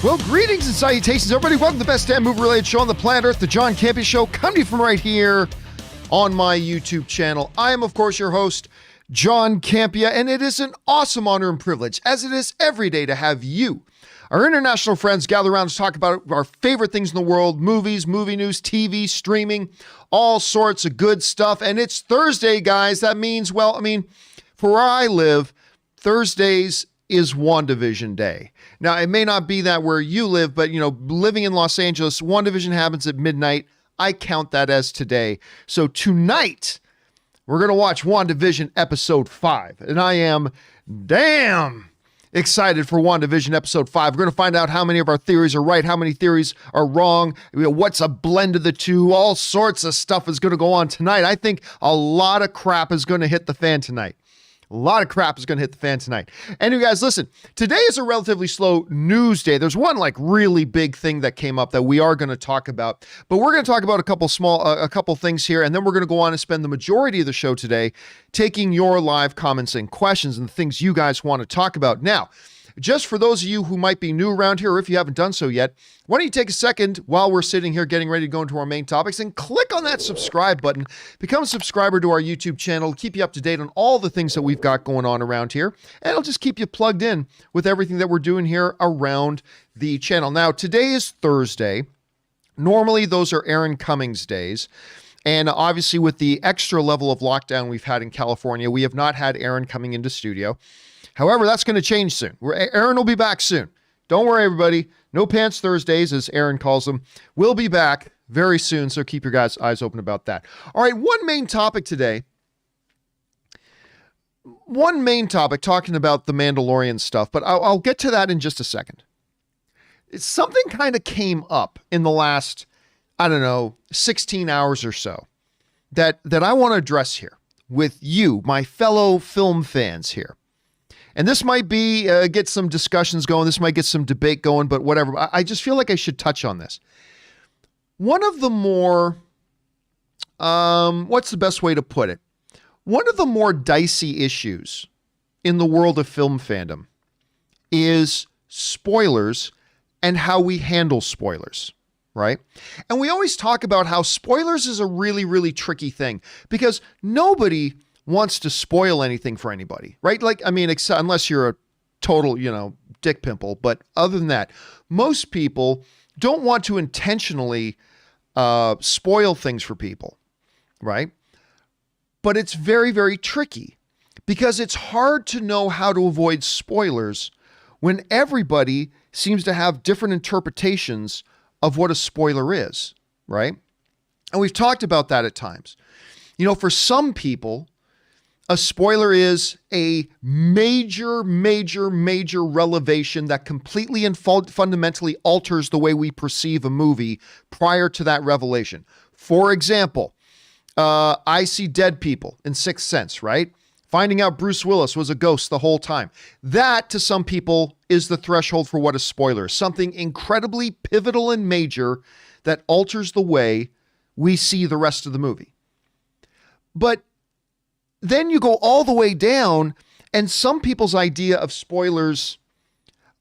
Well, greetings and salutations, everybody. Welcome to the best damn movie-related show on the planet Earth, the John Campea Show, coming to you from right here on my YouTube channel. I am, of course, your host, John Campea, and it is an awesome honor and privilege, as it is every day, to have you, our international friends, gather around to talk about our favorite things in the world, movies, movie news, TV, streaming, all sorts of good stuff. And it's Thursday, guys. That means, well, for where I live, Thursdays is WandaVision Day. Now, it may not be that where you live, but, living in Los Angeles, WandaVision happens at midnight. I count that as today. So tonight, we're going to watch WandaVision Episode 5. And I am damn excited for WandaVision Episode 5. We're going to find out how many of our theories are right, how many theories are wrong, what's a blend of the two. All sorts of stuff is going to go on tonight. I think a lot of crap is going to hit the fan tonight. A lot of crap is going to hit the fan tonight. And you guys, listen, today is a relatively slow news day. There's one really big thing that came up that we are going to talk about, but we're going to talk about a couple things here, and then we're going to go on and spend the majority of the show today taking your live comments and questions and the things you guys want to talk about. Now, just for those of you who might be new around here, or if you haven't done so yet, why don't you take a second while we're sitting here getting ready to go into our main topics and click on that subscribe button. Become a subscriber to our YouTube channel, keep you up to date on all the things that we've got going on around here, and it'll just keep you plugged in with everything that we're doing here around the channel. Now, today is Thursday. Normally, those are Aaron Cummings days. And obviously, with the extra level of lockdown we've had in California, we have not had Aaron coming into studio. However, that's going to change soon. Aaron will be back soon. Don't worry, everybody. No Pants Thursdays, as Aaron calls them. We'll be back very soon, so keep your guys' eyes open about that. All right, one main topic today. One main topic, talking about the Mandalorian stuff, but I'll get to that in just a second. Something kind of came up in the last, 16 hours or so that I want to address here with you, my fellow film fans here. And this might be, get some discussions going. This might get some debate going, but whatever. I just feel like I should touch on this. One of the more, what's the best way to put it? One of the more dicey issues in the world of film fandom is spoilers and how we handle spoilers, right? And we always talk about how spoilers is a really, really tricky thing because nobody wants to spoil anything for anybody, right? Unless you're a total, dick pimple. But other than that, most people don't want to intentionally spoil things for people, right? But it's very, very tricky because it's hard to know how to avoid spoilers when everybody seems to have different interpretations of what a spoiler is, right? And we've talked about that at times. For some people, a spoiler is a major, major, major revelation that completely and fundamentally alters the way we perceive a movie prior to that revelation. For example, I See Dead People in Sixth Sense, right? Finding out Bruce Willis was a ghost the whole time. That, to some people, is the threshold for what a spoiler is. Something incredibly pivotal and major that alters the way we see the rest of the movie. But then you go all the way down, and some people's idea of spoilers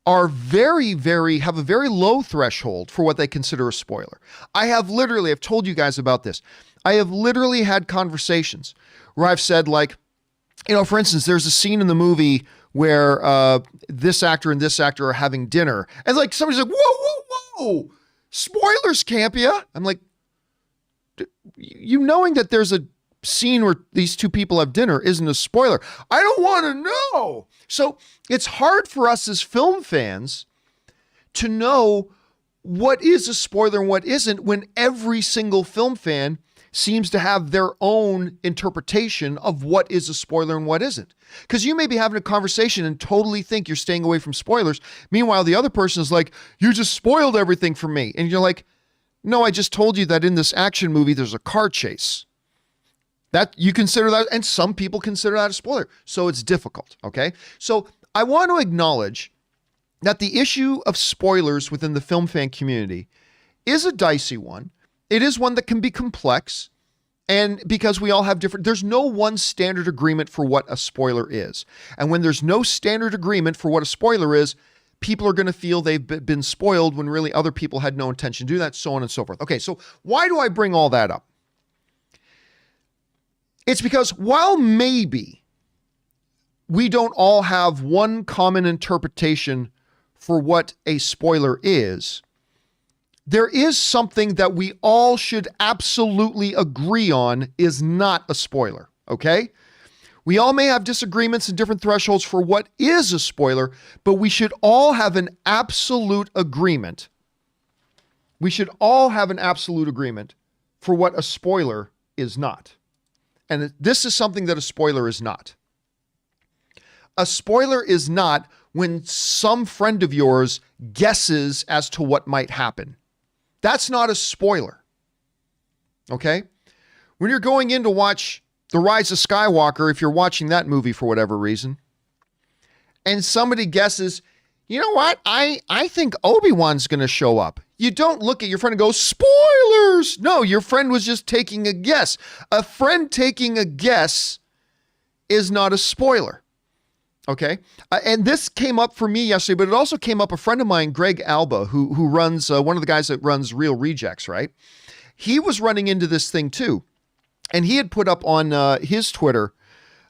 are have a very low threshold for what they consider a spoiler. I've told you guys about this. I have literally had conversations where I've said, for instance, there's a scene in the movie where this actor and this actor are having dinner, and somebody's like, whoa, spoilers, Campea. I'm like, knowing that there's a scene where these two people have dinner isn't a spoiler. I don't want to know. So it's hard for us as film fans to know what is a spoiler and what isn't when every single film fan seems to have their own interpretation of what is a spoiler and what isn't. Because you may be having a conversation and totally think you're staying away from spoilers. Meanwhile, the other person is like, you just spoiled everything for me. And you're like, no, I just told you that in this action movie, there's a car chase. That you consider that, and some people consider that a spoiler. So it's difficult, okay? So I want to acknowledge that the issue of spoilers within the film fan community is a dicey one. It is one that can be complex, and because we all have there's no one standard agreement for what a spoiler is. And when there's no standard agreement for what a spoiler is, people are going to feel they've been spoiled when really other people had no intention to do that, so on and so forth. Okay, so why do I bring all that up? It's because while maybe we don't all have one common interpretation for what a spoiler is, there is something that we all should absolutely agree on is not a spoiler, okay? We all may have disagreements and different thresholds for what is a spoiler, but we should all have an absolute agreement. We should all have an absolute agreement for what a spoiler is not. And this is something that a spoiler is not. A spoiler is not when some friend of yours guesses as to what might happen. That's not a spoiler. Okay? When you're going in to watch The Rise of Skywalker, if you're watching that movie for whatever reason, and somebody guesses, you know what? I think Obi-Wan's going to show up. You don't look at your friend and go, spoilers! No, your friend was just taking a guess. A friend taking a guess is not a spoiler. Okay? And this came up for me yesterday, but it also came up a friend of mine, Greg Alba, who runs, one of the guys that runs Real Rejects, right? He was running into this thing too. And he had put up on his Twitter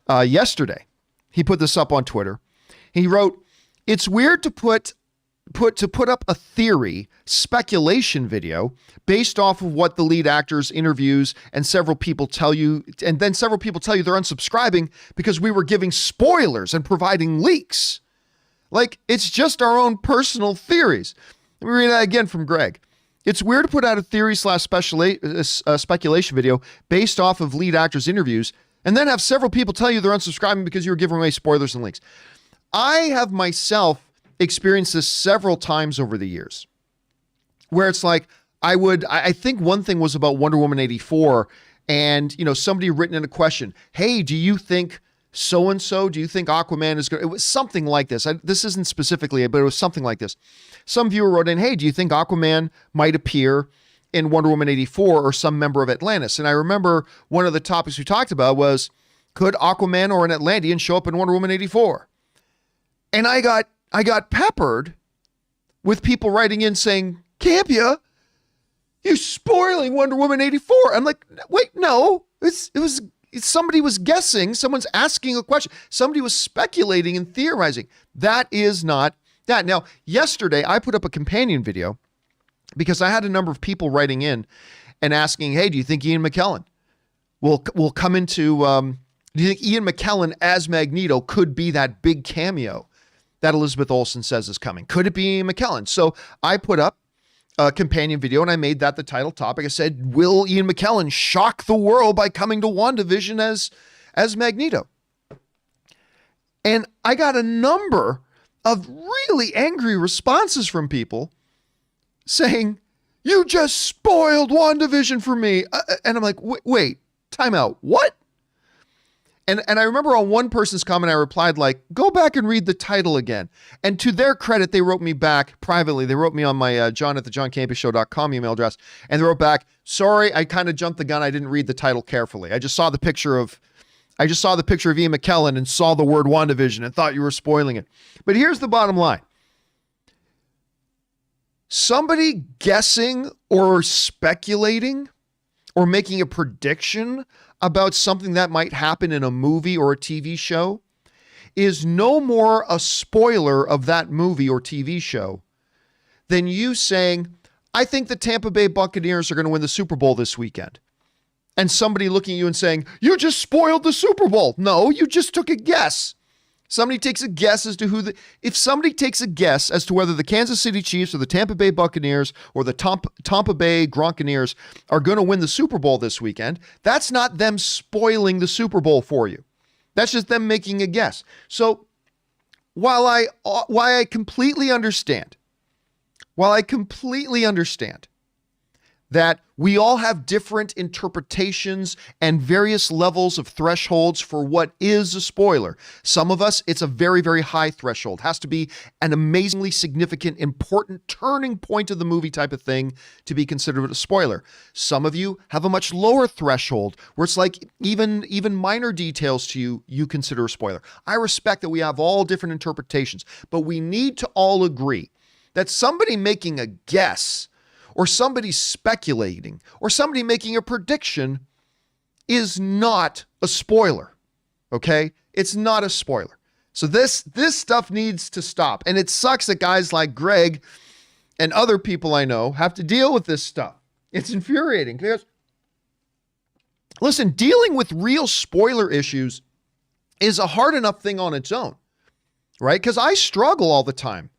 yesterday. He put this up on Twitter. He wrote, "It's weird to put up a theory, speculation video based off of what the lead actors' interviews and several people tell you, and then several people tell you they're unsubscribing because we were giving spoilers and providing leaks. Like, it's just our own personal theories." Let me read that again from Greg. "It's weird to put out a theory / speculation video based off of lead actors' interviews and then have several people tell you they're unsubscribing because you were giving away spoilers and leaks." I have myself experienced this several times over the years where it's like, I think one thing was about Wonder Woman 84 and, somebody written in a question, "Hey, do you think so-and-so, do you think Aquaman is good?" It was something like this. This isn't specifically, but it was something like this. Some viewer wrote in, "Hey, do you think Aquaman might appear in Wonder Woman 84 or some member of Atlantis?" And I remember one of the topics we talked about was, could Aquaman or an Atlantean show up in Wonder Woman 84? And I got peppered with people writing in saying, "Campea, you're spoiling Wonder Woman 84. I'm like, wait, no, somebody was guessing. Someone's asking a question. Somebody was speculating and theorizing. That is not that. Now, yesterday I put up a companion video because I had a number of people writing in and asking, "Hey, do you think Ian McKellen will come into, do you think Ian McKellen as Magneto could be that big cameo that Elizabeth Olsen says is coming? Could it be Ian McKellen?" So I put up a companion video and I made that the title topic. I said, will Ian McKellen shock the world by coming to WandaVision as Magneto? And I got a number of really angry responses from people saying, "You just spoiled WandaVision for me." And I'm like, wait, time out. What? And I remember on one person's comment, I replied like, "Go back and read the title again." And to their credit, they wrote me back privately. They wrote me on my john@thejohncampeashow.com email address. And they wrote back, "Sorry, I kind of jumped the gun. I didn't read the title carefully. I just saw the picture of Ian McKellen and saw the word WandaVision and thought you were spoiling it." But here's the bottom line. Somebody guessing or speculating or making a prediction about something that might happen in a movie or a TV show is no more a spoiler of that movie or TV show than you saying, "I think the Tampa Bay Buccaneers are going to win the Super Bowl this weekend." And somebody looking at you and saying, "You just spoiled the Super Bowl." No, you just took a guess. Somebody takes a guess as to if somebody takes a guess as to whether the Kansas City Chiefs or the Tampa Bay Buccaneers or the Tampa Bay Gronkaneers are going to win the Super Bowl this weekend, that's not them spoiling the Super Bowl for you. That's just them making a guess. So while I completely understand that we all have different interpretations and various levels of thresholds for what is a spoiler. Some of us, it's a very, very high threshold. Has to be an amazingly significant, important turning point of the movie type of thing to be considered a spoiler. Some of you have a much lower threshold where it's like even minor details to you, you consider a spoiler. I respect that we have all different interpretations, but we need to all agree that somebody making a guess or somebody speculating, or somebody making a prediction is not a spoiler, okay? It's not a spoiler. So this stuff needs to stop. And it sucks that guys like Greg and other people I know have to deal with this stuff. It's infuriating. Because, listen, dealing with real spoiler issues is a hard enough thing on its own, right? Because I struggle all the time.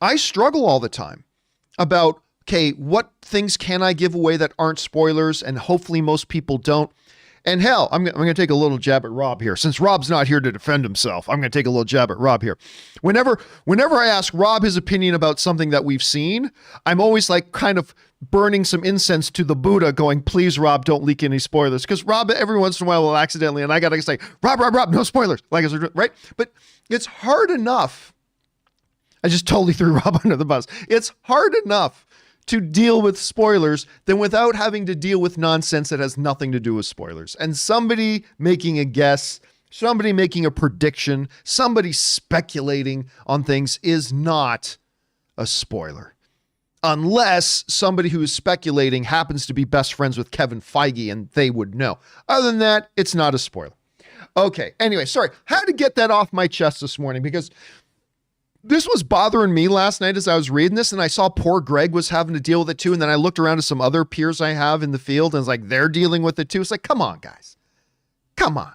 I struggle all the time about, okay, what things can I give away that aren't spoilers? And hopefully most people don't. And hell, I'm going to take a little jab at Rob here. Since Rob's not here to defend himself, I'm going to take a little jab at Rob here. Whenever I ask Rob his opinion about something that we've seen, I'm always like kind of burning some incense to the Buddha going, please, Rob, don't leak any spoilers. Because Rob, every once in a while, will accidentally, and I got to say, Rob, no spoilers. Right? But it's hard enough. I just totally threw Rob under the bus. It's hard enough to deal with spoilers than without having to deal with nonsense that has nothing to do with spoilers. And somebody making a guess, somebody making a prediction, somebody speculating on things is not a spoiler. Unless somebody who is speculating happens to be best friends with Kevin Feige and they would know. Other than that, it's not a spoiler. Okay, anyway, sorry. I had to get that off my chest this morning because this was bothering me last night as I was reading this, and I saw poor Greg was having to deal with it too. And then I looked around at some other peers I have in the field, and it's like they're dealing with it too. It's like, come on, guys, come on.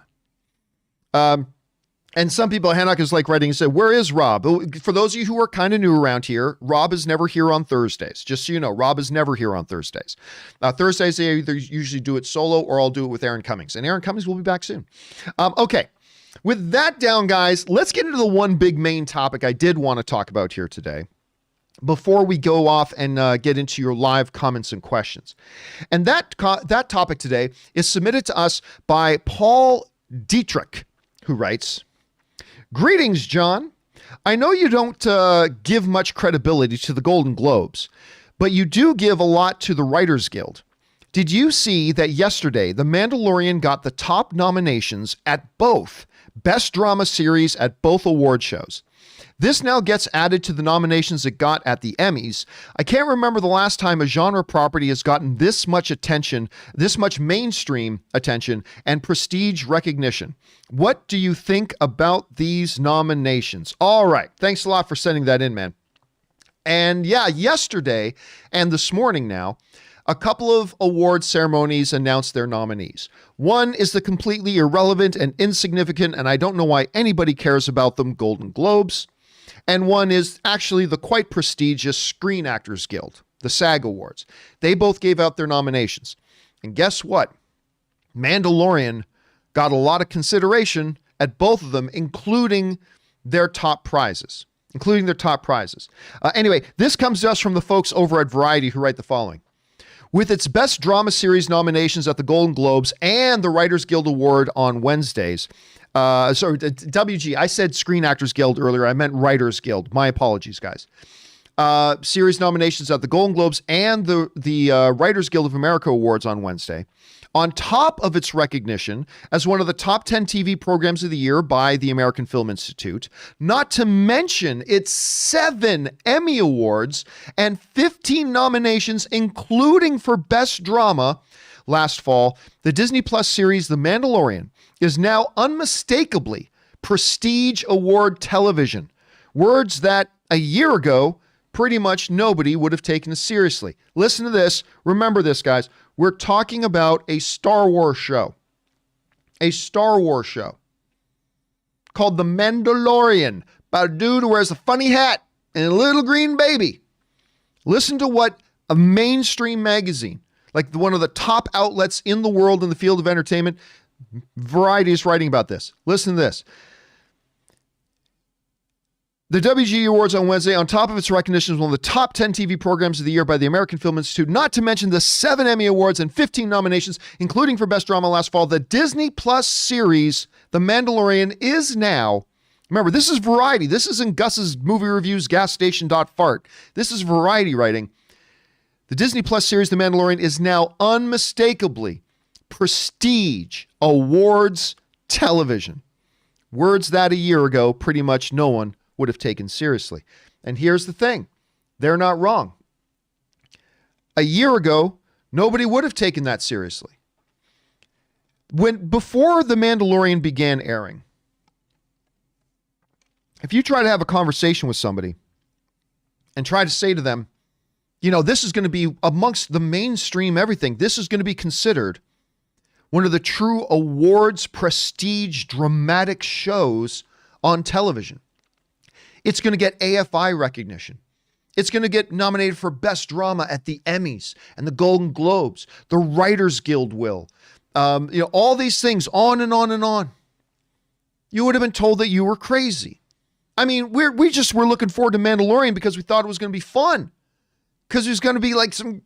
And some people, Hanok is like writing and said, "Where is Rob?" For those of you who are kind of new around here, Rob is never here on Thursdays. Just so you know, Rob is never here on Thursdays. Thursdays they either usually do it solo or I'll do it with Aaron Cummings, and Aaron Cummings will be back soon. Okay. With that down, guys, let's get into the one big main topic I did want to talk about here today before we go off and get into your live comments and questions. And that topic today is submitted to us by Paul Dietrich, who writes, "Greetings, John. I know you don't give much credibility to the Golden Globes, but you do give a lot to the Writers Guild. Did you see that yesterday The Mandalorian got the top nominations at both Best Drama Series at both award shows? This now gets added to the nominations it got at the Emmys. I can't remember the last time a genre property has gotten this much attention, this much mainstream attention and prestige recognition. What do you think about these nominations?" All right. Thanks a lot for sending that in, man. And yeah, yesterday and this morning now, a couple of award ceremonies announced their nominees. One is the completely irrelevant and insignificant, and I don't know why anybody cares about them, Golden Globes. And one is actually the quite prestigious Screen Actors Guild, the SAG Awards. They both gave out their nominations. And guess what? Mandalorian got a lot of consideration at both of them, including their top prizes. Anyway, this comes to us from the folks over at Variety who write the following. With its Best Drama Series nominations at the Golden Globes and the Writers Guild Award on Wednesdays. WG, I said Screen Actors Guild earlier. I meant Writers Guild. My apologies, guys. Series nominations at the Golden Globes and the Writers Guild of America Awards on Wednesday. On top of its recognition as one of the top 10 TV programs of the year by the American Film Institute, not to mention its 7 Emmy Awards and 15 nominations, including for Best Drama. Last fall, the Disney Plus series The Mandalorian is now unmistakably prestige award television. Words that a year ago, pretty much nobody would have taken seriously. Listen to this. Remember this, guys. We're talking about a Star Wars show. A Star Wars show called The Mandalorian, about a dude who wears a funny hat and a little green baby. Listen to what a mainstream magazine, like one of the top outlets in the world in the field of entertainment, Variety is writing about this. Listen to this. The WGA Awards on Wednesday, on top of its recognition as one of the top 10 TV programs of the year by the American Film Institute, not to mention the 7 Emmy Awards and 15 nominations, including for Best Drama last fall, the Disney Plus series, The Mandalorian, is now, remember, this is Variety. This isn't Gus's movie reviews, gas station.fart. This is Variety writing. The Disney Plus series, The Mandalorian, is now unmistakably prestige awards television. Words that a year ago, pretty much no one would have taken seriously. And here's the thing. They're not wrong. A year ago, nobody would have taken that seriously. Before The Mandalorian began airing, if you try to have a conversation with somebody and try to say to them, you know, this is going to be amongst the mainstream everything, this is going to be considered one of the true awards prestige dramatic shows on television. It's going to get AFI recognition. It's going to get nominated for Best Drama at the Emmys and the Golden Globes. The Writers Guild will. All these things, on and on and on. You would have been told that you were crazy. I mean, we're looking forward to Mandalorian because we thought it was going to be fun. Because there's going to be like some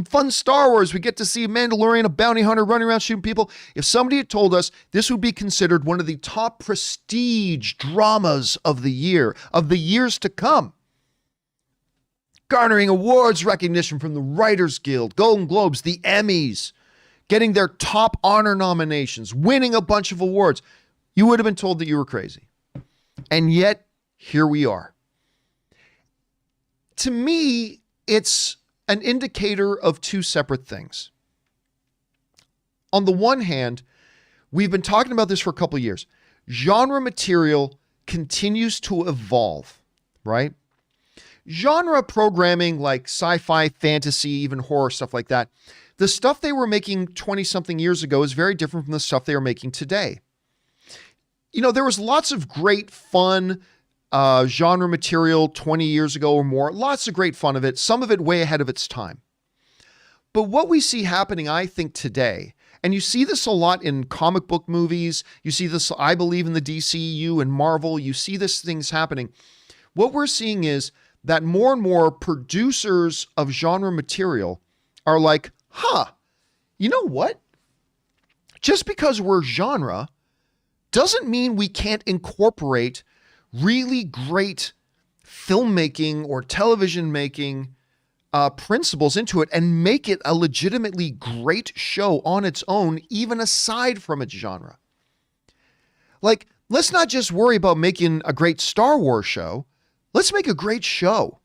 fun Star Wars. We get to see Mandalorian, a bounty hunter running around shooting people. If somebody had told us this would be considered one of the top prestige dramas of the year, of the years to come, garnering awards recognition from the Writers Guild, Golden Globes, the Emmys, getting their top honor nominations, winning a bunch of awards, you would have been told that you were crazy. And yet, here we are. To me, it's an indicator of two separate things. On the one hand, we've been talking about this for a couple of years. Genre material continues to evolve, right? Genre programming like sci-fi, fantasy, even horror, stuff like that, the stuff they were making 20-something years ago is very different from the stuff they are making today. You know, there was lots of great fun genre material 20 years ago or more. Lots of great fun of it. Some of it way ahead of its time. But what we see happening, I think, today, and you see this a lot in comic book movies, you see this, I believe, in the DCEU and Marvel, you see these things happening. What we're seeing is that more and more producers of genre material are like, you know what? Just because we're genre doesn't mean we can't incorporate really great filmmaking or television making principles into it and make it a legitimately great show on its own, even aside from its genre. Like, let's not just worry about making a great Star Wars show. Let's make a great show.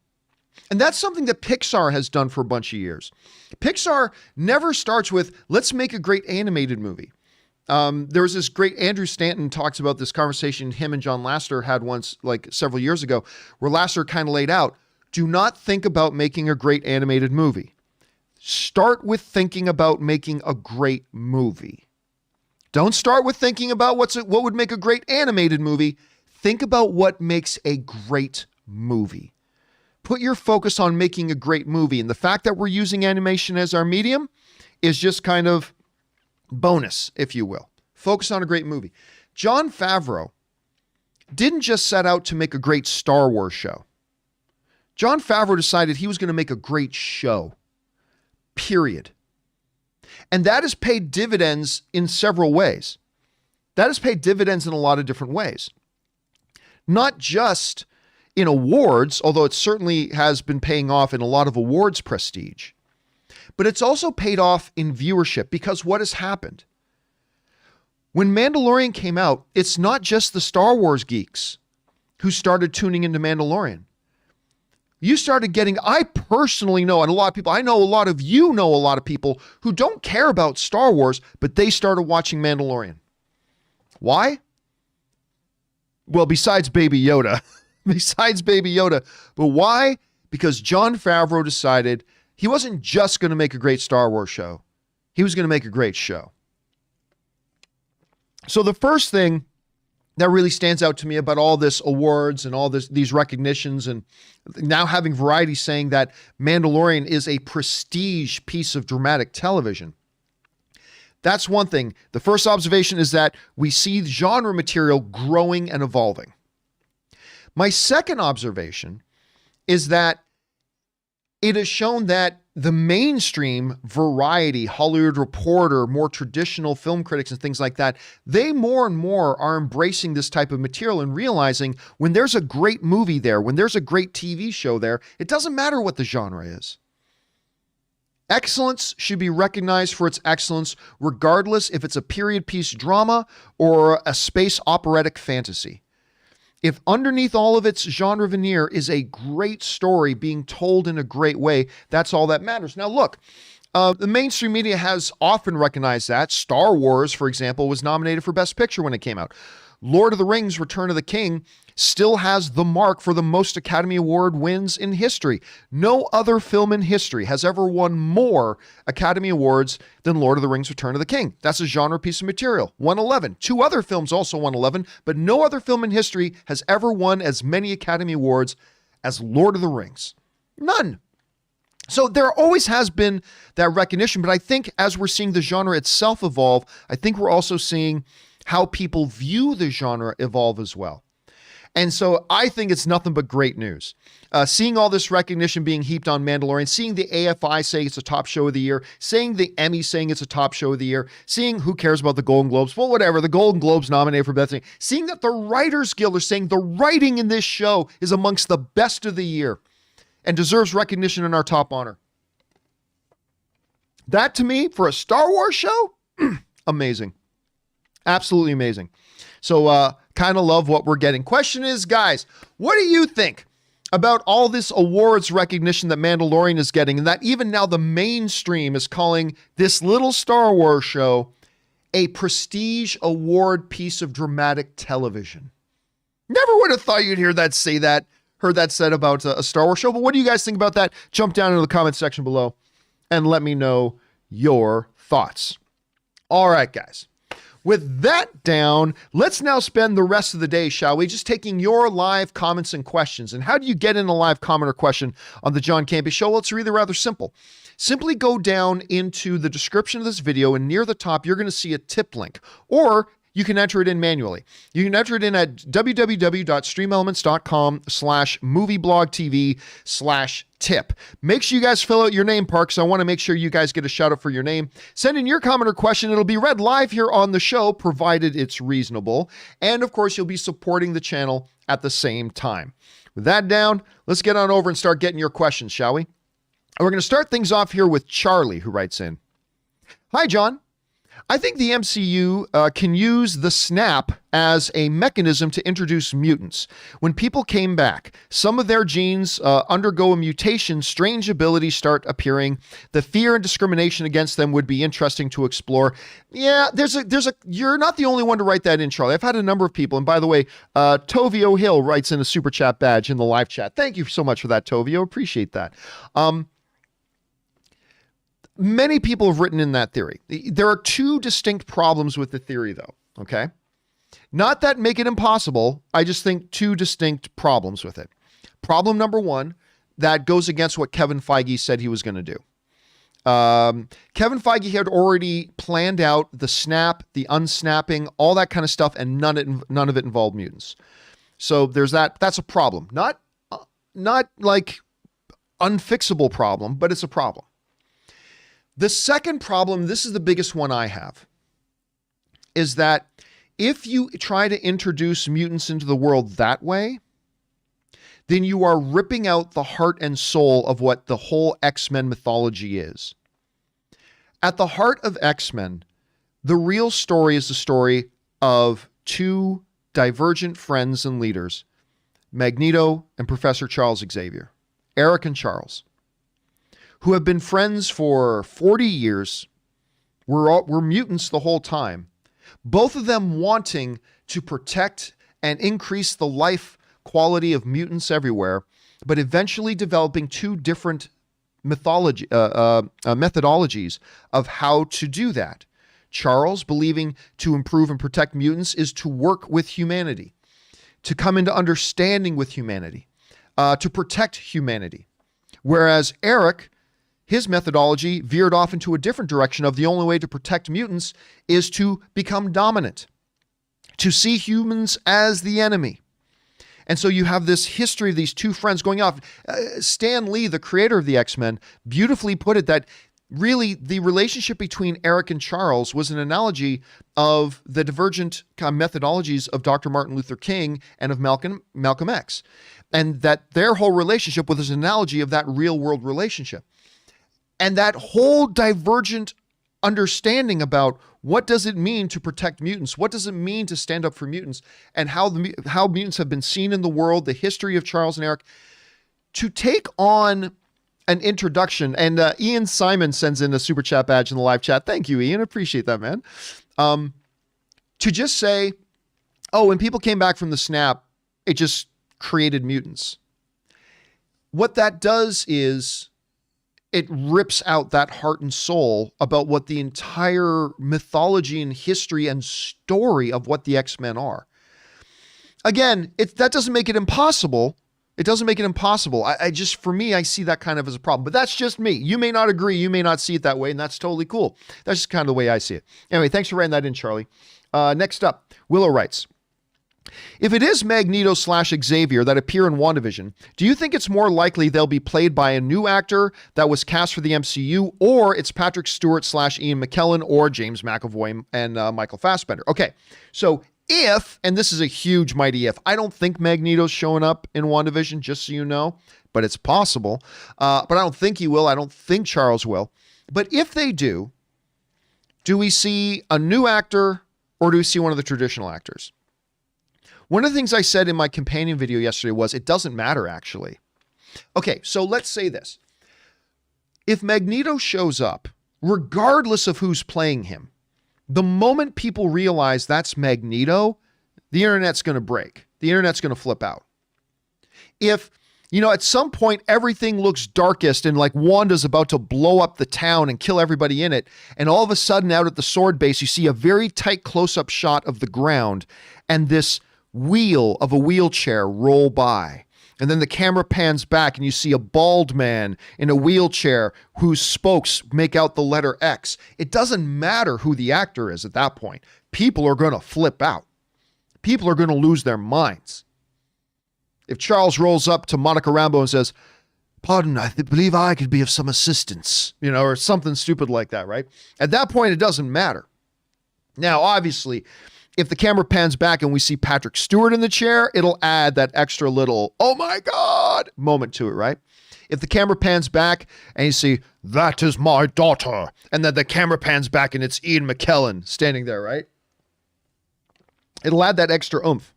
And that's something that Pixar has done for a bunch of years. Pixar never starts with, let's make a great animated movie. There was this great, Andrew Stanton talks about this conversation him and John Lasseter had once, like several years ago, where Lasseter kind of laid out, do not think about making a great animated movie. Start with thinking about making a great movie. Don't start with thinking about what would make a great animated movie. Think about what makes a great movie. Put your focus on making a great movie. And the fact that we're using animation as our medium is just kind of bonus, if you will. Focus on a great movie. Jon Favreau didn't just set out to make a great Star Wars show. Jon Favreau decided he was going to make a great show. Period. And that has paid dividends in several ways. That has paid dividends in a lot of different ways. Not just in awards, although it certainly has been paying off in a lot of awards prestige. But it's also paid off in viewership because what has happened? When Mandalorian came out, it's not just the Star Wars geeks who started tuning into Mandalorian. You started getting, I personally know, and a lot of people, I know a lot of you know a lot of people who don't care about Star Wars, but they started watching Mandalorian. Why? Well, besides Baby Yoda. But why? Because Jon Favreau decided he wasn't just going to make a great Star Wars show. He was going to make a great show. So the first thing that really stands out to me about all this awards and all these recognitions, and now having Variety saying that Mandalorian is a prestige piece of dramatic television. That's one thing. The first observation is that we see genre material growing and evolving. My second observation is that it has shown that the mainstream Variety, Hollywood Reporter, more traditional film critics and things like that, they more and more are embracing this type of material and realizing when there's a great movie there, when there's a great TV show there, it doesn't matter what the genre is. Excellence should be recognized for its excellence, regardless if it's a period piece drama or a space operatic fantasy. If underneath all of its genre veneer is a great story being told in a great way, that's all that matters. Now, look, the mainstream media has often recognized that. Star Wars, for example, was nominated for Best Picture when it came out. Lord of the Rings, Return of the King, still has the mark for the most Academy Award wins in history. No other film in history has ever won more Academy Awards than Lord of the Rings, Return of the King. That's a genre piece of material. Won 11. Two other films also won 11, but no other film in history has ever won as many Academy Awards as Lord of the Rings. None. So there always has been that recognition, but I think as we're seeing the genre itself evolve, I think we're also seeing how people view the genre evolve as well. And so I think it's nothing but great news. Seeing all this recognition being heaped on Mandalorian, seeing the AFI saying it's a top show of the year, seeing the Emmy saying it's a top show of the year, seeing who cares about the Golden Globes, well, whatever, the Golden Globes nominated for best thing, seeing that the Writers Guild are saying the writing in this show is amongst the best of the year and deserves recognition in our top honor. That to me, for a Star Wars show, amazing. Absolutely amazing. So kind of love what we're getting. Question is, guys, what do you think about all this awards recognition that Mandalorian is getting, and that even now the mainstream is calling this little Star Wars show a prestige award piece of dramatic television? Never would have thought you'd heard that said about a Star Wars show, but what do you guys think about that? Jump down into the comment section below and let me know your thoughts. All right, guys. With that down, let's now spend the rest of the day, shall we, just taking your live comments and questions. And how do you get in a live comment or question on the John Campea Show? Well, it's really rather simple. Simply go down into the description of this video, and near the top, you're going to see a tip link, or you can enter it in manually. You can enter it in at www.streamelements.com/movieblogtv/tip. Make sure you guys fill out your name part, because I want to make sure you guys get a shout out for your name. Send in your comment or question. It'll be read live here on the show, provided it's reasonable. And of course, you'll be supporting the channel at the same time. With that down, let's get on over and start getting your questions, shall we? And we're going to start things off here with Charlie, who writes in. Hi, John. I think the MCU can use the snap as a mechanism to introduce mutants. When people came back, some of their genes undergo a mutation, strange abilities start appearing. The fear and discrimination against them would be interesting to explore. Yeah, you're not the only one to write that in, Charlie. I've had a number of people, and by the way, Tovio Hill writes in a super chat badge in the live chat. Thank you so much for that, Tovio. Appreciate that. Many people have written in that theory. There are two distinct problems with the theory, though, okay? Not that make it impossible. I just think two distinct problems with it. Problem number one, that goes against what Kevin Feige said he was going to do. Kevin Feige had already planned out the snap, the unsnapping, all that kind of stuff, and none of it involved mutants. So there's that. That's a problem. Not like unfixable problem, but it's a problem. The second problem, this is the biggest one I have, is that if you try to introduce mutants into the world that way, then you are ripping out the heart and soul of what the whole X-Men mythology is. At the heart of X-Men, the real story is the story of two divergent friends and leaders, Magneto and Professor Charles Xavier, Eric and Charles, who have been friends for 40 years, were mutants the whole time, both of them wanting to protect and increase the life quality of mutants everywhere, but eventually developing two different methodologies of how to do that. Charles, believing to improve and protect mutants is to work with humanity, to come into understanding with humanity, to protect humanity. Whereas Eric, his methodology veered off into a different direction of the only way to protect mutants is to become dominant, to see humans as the enemy. And so you have this history of these two friends going off. Stan Lee, the creator of the X-Men, beautifully put it that really the relationship between Eric and Charles was an analogy of the divergent methodologies of Dr. Martin Luther King and of Malcolm X. And that their whole relationship was an analogy of that real world relationship. And that whole divergent understanding about what does it mean to protect mutants? What does it mean to stand up for mutants? And how mutants have been seen in the world, the history of Charles and Eric, to take on an introduction. And Ian Simon sends in a super chat badge in the live chat. Thank you, Ian. Appreciate that, man. To just say, oh, when people came back from the snap, it just created mutants. What that does is it rips out that heart and soul about what the entire mythology and history and story of what the X-Men are. Again, that doesn't make it impossible. It doesn't make it impossible. I just, for me, I see that kind of as a problem. But that's just me. You may not agree. You may not see it that way, and that's totally cool. That's just kind of the way I see it. Anyway, thanks for writing that in, Charlie. Next up, Willow writes, if it is Magneto / Xavier that appear in WandaVision, do you think it's more likely they'll be played by a new actor that was cast for the MCU, or it's Patrick Stewart / Ian McKellen or James McAvoy and Michael Fassbender? Okay, so if, and this is a huge mighty if, I don't think Magneto's showing up in WandaVision, just so you know, but it's possible. But I don't think he will. I don't think Charles will. But if they do we see a new actor or do we see one of the traditional actors? One of the things I said in my companion video yesterday was it doesn't matter, actually. Okay, so let's say this. If Magneto shows up, regardless of who's playing him, the moment people realize that's Magneto, the internet's going to break. The internet's going to flip out. If, at some point everything looks darkest and like Wanda's about to blow up the town and kill everybody in it, and all of a sudden out at the sword base, you see a very tight close-up shot of the ground and this wheel of a wheelchair roll by. And then the camera pans back and you see a bald man in a wheelchair whose spokes make out the letter X. It doesn't matter who the actor is at that point. People are going to flip out. People are going to lose their minds. If Charles rolls up to Monica Rambeau and says, "Pardon, I believe I could be of some assistance," or something stupid like that, right? At that point, it doesn't matter. Now, obviously, if the camera pans back and we see Patrick Stewart in the chair, it'll add that extra little, oh my God, moment to it, right? If the camera pans back and you see, "That is my daughter," and then the camera pans back and it's Ian McKellen standing there, right? It'll add that extra oomph.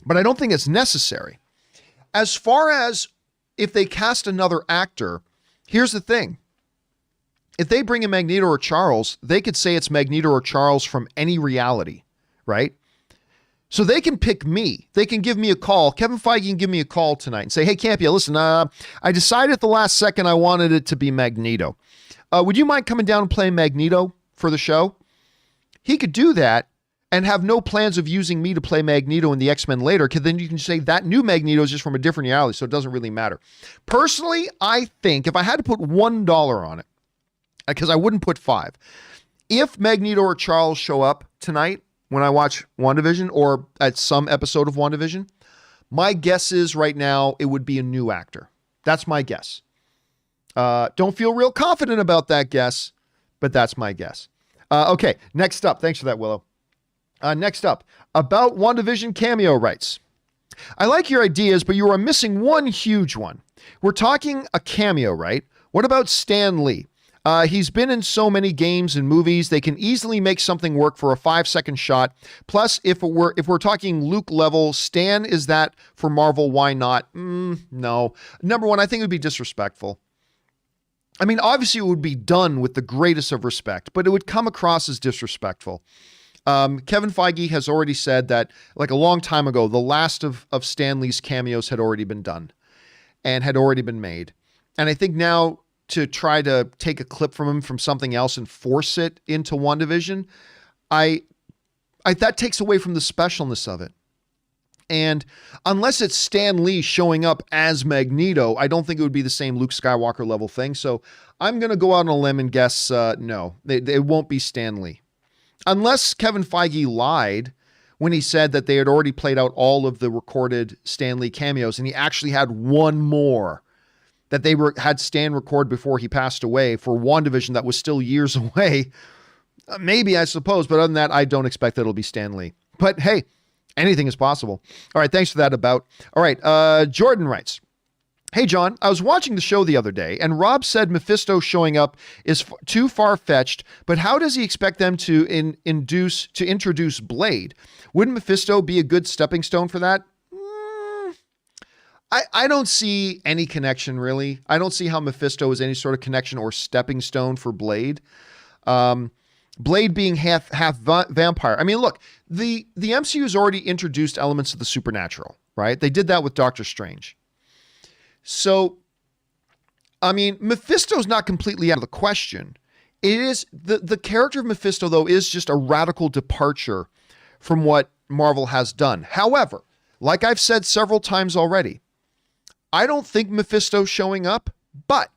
But I don't think it's necessary. As far as if they cast another actor, here's the thing. If they bring in Magneto or Charles, they could say it's Magneto or Charles from any reality. Right? So they can pick me. They can give me a call. Kevin Feige can give me a call tonight and say, "Hey, Campea, listen, I decided at the last second I wanted it to be Magneto. Would you mind coming down and playing Magneto for the show?" He could do that and have no plans of using me to play Magneto in the X-Men later, because then you can say that new Magneto is just from a different reality, so it doesn't really matter. Personally, I think if I had to put $1 on it, because I wouldn't put 5, if Magneto or Charles show up tonight, when I watch WandaVision or at some episode of WandaVision, my guess is right now it would be a new actor. That's my guess. Don't feel real confident about that guess, but that's my guess. Okay, next up. Thanks for that, Willow. Next up, about WandaVision, Cameo writes, "I like your ideas, but you are missing one huge one. We're talking a cameo, right? What about Stan Lee? He's been in so many games and movies, they can easily make something work for a 5-second shot. Plus, if we're talking Luke level, Stan is that for Marvel, why not? No. Number one, I think it would be disrespectful. I mean, obviously it would be done with the greatest of respect, but it would come across as disrespectful. Kevin Feige has already said that, like a long time ago, the last of Stan Lee's cameos had already been done and had already been made. And I think now, to try to take a clip from him from something else and force it into WandaVision, that takes away from the specialness of it. And unless it's Stan Lee showing up as Magneto, I don't think it would be the same Luke Skywalker level thing. So I'm going to go out on a limb and guess no, it won't be Stan Lee. Unless Kevin Feige lied when he said that they had already played out all of the recorded Stan Lee cameos, and he actually had one more that they had Stan record before he passed away for WandaVision that was still years away. Maybe, I suppose, but other than that, I don't expect that it'll be Stan Lee. But hey, anything is possible. All right, thanks for that about. All right, Jordan writes, "Hey, John, I was watching the show the other day, and Rob said Mephisto showing up is too far-fetched, but how does he expect them to introduce Blade? Wouldn't Mephisto be a good stepping stone for that?" I don't see any connection, really. I don't see how Mephisto is any sort of connection or stepping stone for Blade. Blade being half vampire. I mean, look, the MCU has already introduced elements of the supernatural, right? They did that with Doctor Strange. So, I mean, Mephisto's not completely out of the question. It is the character of Mephisto, though, is just a radical departure from what Marvel has done. However, like I've said several times already, I don't think Mephisto's showing up, but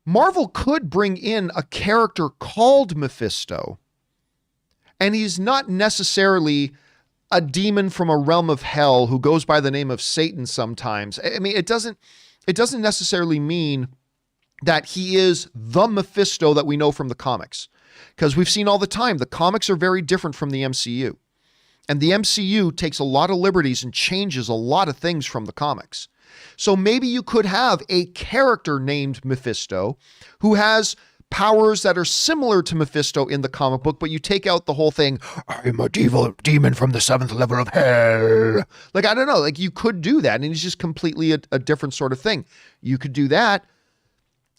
Marvel could bring in a character called Mephisto, and he's not necessarily a demon from a realm of hell who goes by the name of Satan sometimes. I mean, it doesn't necessarily mean that he is the Mephisto that we know from the comics, because we've seen all the time, the comics are very different from the MCU. And the MCU takes a lot of liberties and changes a lot of things from the comics. So maybe you could have a character named Mephisto who has powers that are similar to Mephisto in the comic book, but you take out the whole thing, "I'm a demon from the 7th level of hell." Like, I don't know, like you could do that, and it's just completely a different sort of thing. You could do that.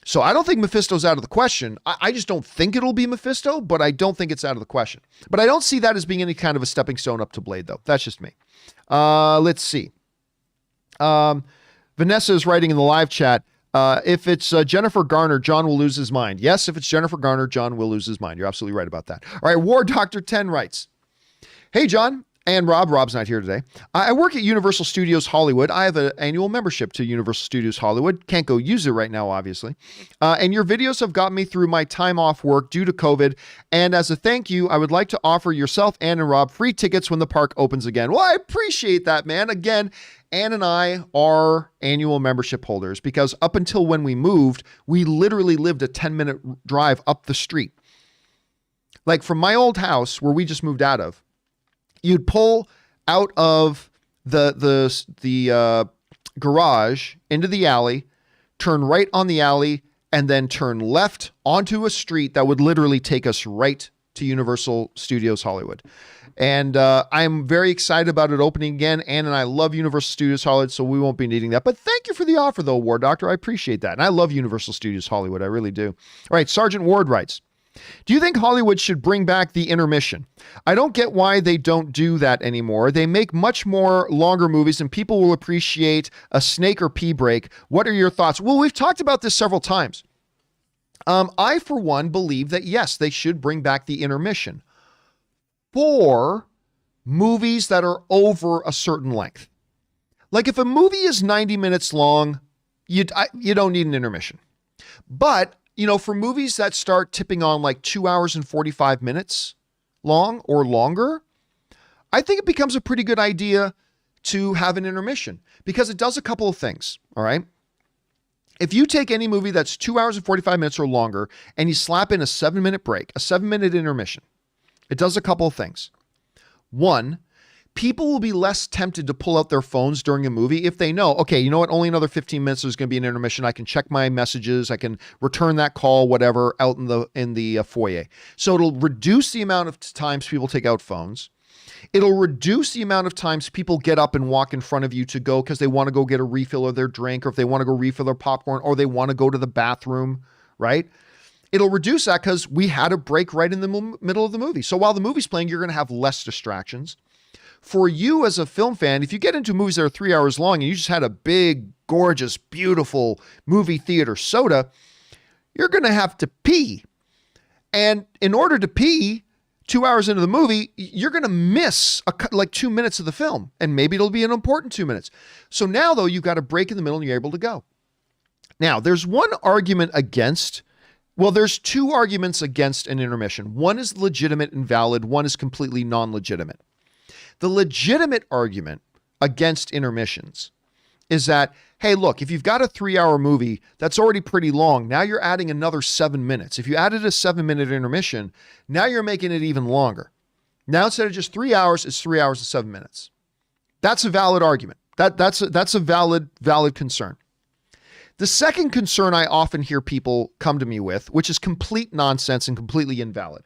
So I don't think Mephisto's out of the question. I just don't think it'll be Mephisto, but I don't think it's out of the question. But I don't see that as being any kind of a stepping stone up to Blade, though. That's just me. Let's see. Vanessa is writing in the live chat, if it's Jennifer Garner, John will lose his mind. Yes, if it's Jennifer Garner, John will lose his mind. You're absolutely right about that. All right, War Doctor 10 writes, "Hey, John and Rob." Rob's not here today. "I work at Universal Studios Hollywood. I have an annual membership to Universal Studios Hollywood. Can't go use it right now, obviously. And your videos have got me through my time off work due to COVID. And as a thank you, I would like to offer yourself, Ann and Rob, free tickets when the park opens again." Well, I appreciate that, man. Again, Ann and I are annual membership holders because up until when we moved, we literally lived a 10-minute drive up the street. Like from my old house where we just moved out of, you'd pull out of the garage into the alley, turn right on the alley, and then turn left onto a street that would literally take us right to Universal Studios Hollywood. And I'm very excited about it opening again. Ann and I love Universal Studios Hollywood, so we won't be needing that. But thank you for the offer, though, War Doctor. I appreciate that. And I love Universal Studios Hollywood. I really do. All right, Sergeant Ward writes, "Do you think Hollywood should bring back the intermission? I don't get why they don't do that anymore. They make much more longer movies and people will appreciate a snake or pee break. What are your thoughts?" Well, we've talked about this several times. I, for one, believe that, yes, they should bring back the intermission for movies that are over a certain length. Like if a movie is 90 minutes long, you don't need an intermission. But you know, for movies that start tipping on like 2 hours and 45 minutes long or longer, I think it becomes a pretty good idea to have an intermission because it does a couple of things. All right. If you take any movie that's 2 hours and 45 minutes or longer and you slap in a 7-minute break, a 7-minute intermission, it does a couple of things. One, people will be less tempted to pull out their phones during a movie if they know, okay, you know what, only another 15 minutes there's going to be an intermission. I can check my messages. I can return that call, whatever, out in the foyer. So it'll reduce the amount of times people take out phones. It'll reduce the amount of times people get up and walk in front of you to go because they want to go get a refill of their drink, or if they want to go refill their popcorn, or they want to go to the bathroom, right? It'll reduce that because we had a break right in the middle of the movie. So while the movie's playing, you're going to have less distractions. For you as a film fan, if you get into movies that are 3 hours long and you just had a big, gorgeous, beautiful movie theater soda, you're going to have to pee. And in order to pee 2 hours into the movie, you're going to miss like 2 minutes of the film. And maybe it'll be an important 2 minutes. So now, though, you've got a break in the middle and you're able to go. Now, there's one argument against Well, there's two arguments against an intermission. One is legitimate and valid. One is completely non-legitimate. The legitimate argument against intermissions is that, hey, look, if you've got a 3-hour movie, that's already pretty long. Now you're adding another 7 minutes. If you added a 7-minute intermission, now you're making it even longer. Now instead of just 3 hours, it's 3 hours and 7 minutes. That's a valid argument. That's a valid concern. The second concern I often hear people come to me with, which is complete nonsense and completely invalid,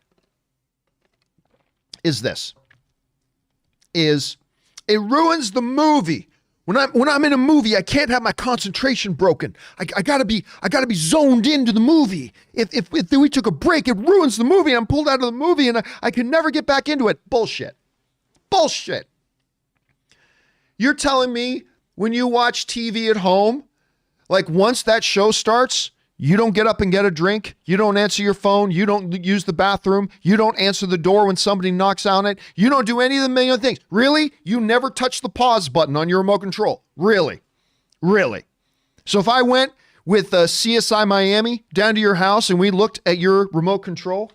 is this. It ruins the movie. When I'm in a movie, I can't have my concentration broken. I gotta be zoned into the movie. If we took a break, it ruins the movie. I'm pulled out of the movie and I can never get back into it. Bullshit. You're telling me when you watch TV at home, like once that show starts, you don't get up and get a drink. You don't answer your phone. You don't use the bathroom. You don't answer the door when somebody knocks on it. You don't do any of the million things. Really? You never touch the pause button on your remote control. Really? So if I went with CSI Miami down to your house and we looked at your remote control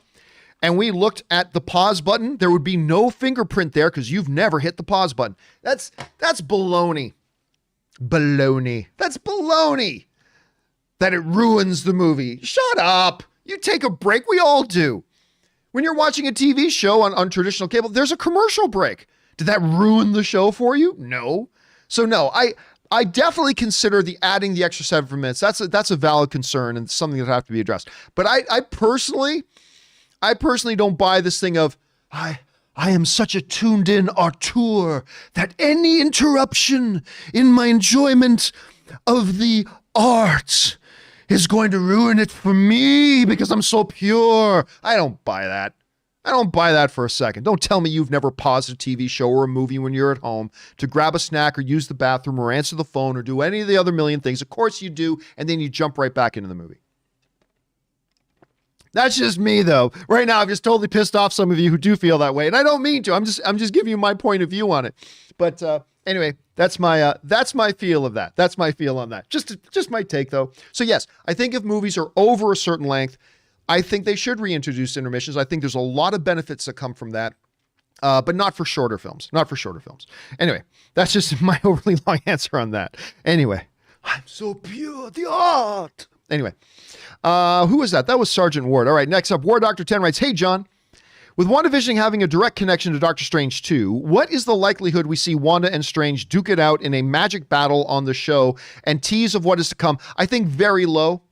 and we looked at the pause button, there would be no fingerprint there because you've never hit the pause button. That's baloney. That's baloney. That it ruins the movie. Shut up. You take a break. We all do. When you're watching a TV show on traditional cable, there's a commercial break. Did that ruin the show for you? No. So no, I definitely consider adding the extra 7 minutes. That's a valid concern and something that have to be addressed. But I personally don't buy this thing of, I am such a tuned in auteur that any interruption in my enjoyment of the art is going to ruin it for me because I'm so pure. I don't buy that. I don't buy that for a second. Don't tell me you've never paused a TV show or a movie when you're at home to grab a snack or use the bathroom or answer the phone or do any of the other million things. Of course you do, and then you jump right back into the movie. That's just me, though. Right now, I've just totally pissed off some of you who do feel that way, and I don't mean to. I'm just giving you my point of view on it. But anyway, that's my feel of that. That's my feel on that. Just my take, though. So yes, I think if movies are over a certain length, I think they should reintroduce intermissions. I think there's a lot of benefits that come from that, but not for shorter films. Anyway, that's just my overly long answer on that. Anyway, I'm so pure, the art. Anyway, who was that? That was Sergeant Ward. All right, next up, War Doctor 10 writes, "Hey, John, with WandaVision having a direct connection to Doctor Strange 2, what is the likelihood we see Wanda and Strange duke it out in a magic battle on the show and tease of what is to come?" I think very low.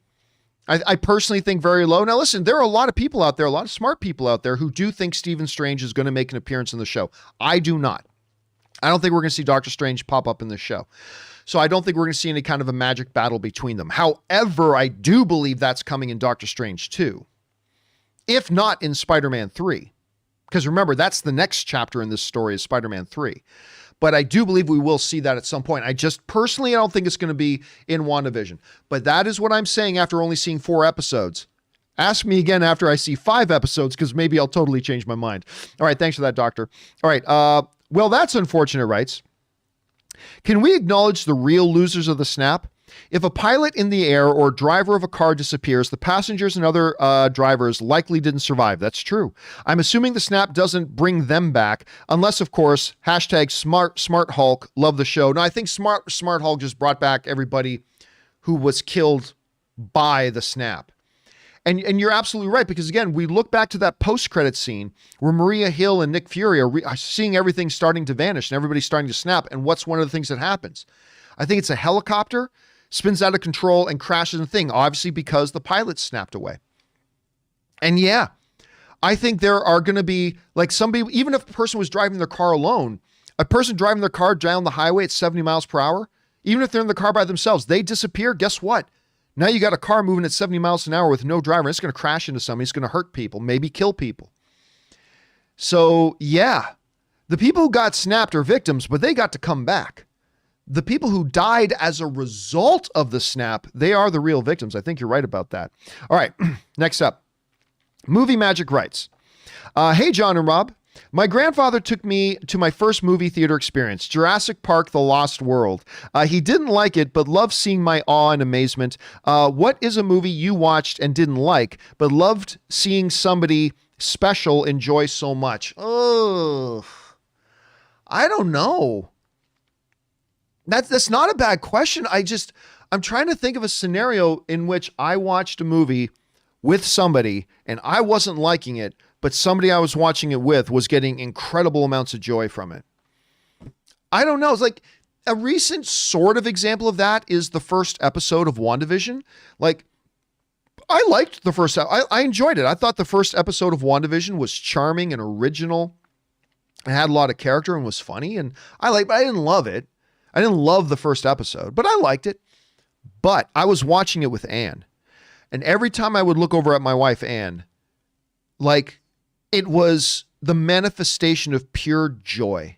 I personally think very low. Now, listen, there are a lot of people out there, a lot of smart people out there who do think Stephen Strange is going to make an appearance in the show. I do not. I don't think we're going to see Doctor Strange pop up in the show. So I don't think we're going to see any kind of a magic battle between them. However, I do believe that's coming in Doctor Strange 2, if not in Spider-Man 3. Because remember, that's the next chapter in this story is Spider-Man 3. But I do believe we will see that at some point. I don't think it's going to be in WandaVision. But that is what I'm saying after only seeing 4 episodes. Ask me again after I see 5 episodes, because maybe I'll totally change my mind. All right, thanks for that, Doctor. All right, well, that's unfortunate, writes. "Can we acknowledge the real losers of the snap? If a pilot in the air or driver of a car disappears, the passengers and other drivers likely didn't survive. That's true. I'm assuming the snap doesn't bring them back, unless, of course, hashtag Smart Hulk, love the show." No, I think Smart Hulk just brought back everybody who was killed by the snap. And you're absolutely right, because again, we look back to that post-credit scene where Maria Hill and Nick Fury are seeing everything starting to vanish and everybody's starting to snap. And what's one of the things that happens? I think it's a helicopter spins out of control and crashes the thing, obviously because the pilot snapped away. And yeah, I think there are going to be, like, somebody, even if a person was driving their car alone, a person driving their car down the highway at 70 miles per hour, even if they're in the car by themselves, they disappear. Guess what? Now you got a car moving at 70 miles an hour with no driver. It's going to crash into somebody. It's going to hurt people, maybe kill people. So yeah, the people who got snapped are victims, but they got to come back. The people who died as a result of the snap, they are the real victims. I think you're right about that. All right, next up, Movie Magic writes, "Hey, John and Rob, My grandfather took me to my first movie theater experience, Jurassic Park: The Lost World. He didn't like it, but loved seeing my awe and amazement. What is a movie you watched and didn't like, but loved seeing somebody special enjoy so much? Oh, I don't know. That's not a bad question. I'm trying to think of a scenario in which I watched a movie with somebody and I wasn't liking it, but somebody I was watching it with was getting incredible amounts of joy from it. I don't know. It's like a recent sort of example of that is the first episode of WandaVision. Like, I liked the first, I enjoyed it. I thought the first episode of WandaVision was charming and original. It had a lot of character and was funny, and but I didn't love it. I didn't love the first episode, but I liked it. But I was watching it with Anne, and every time I would look over at my wife, Anne, like, it was the manifestation of pure joy.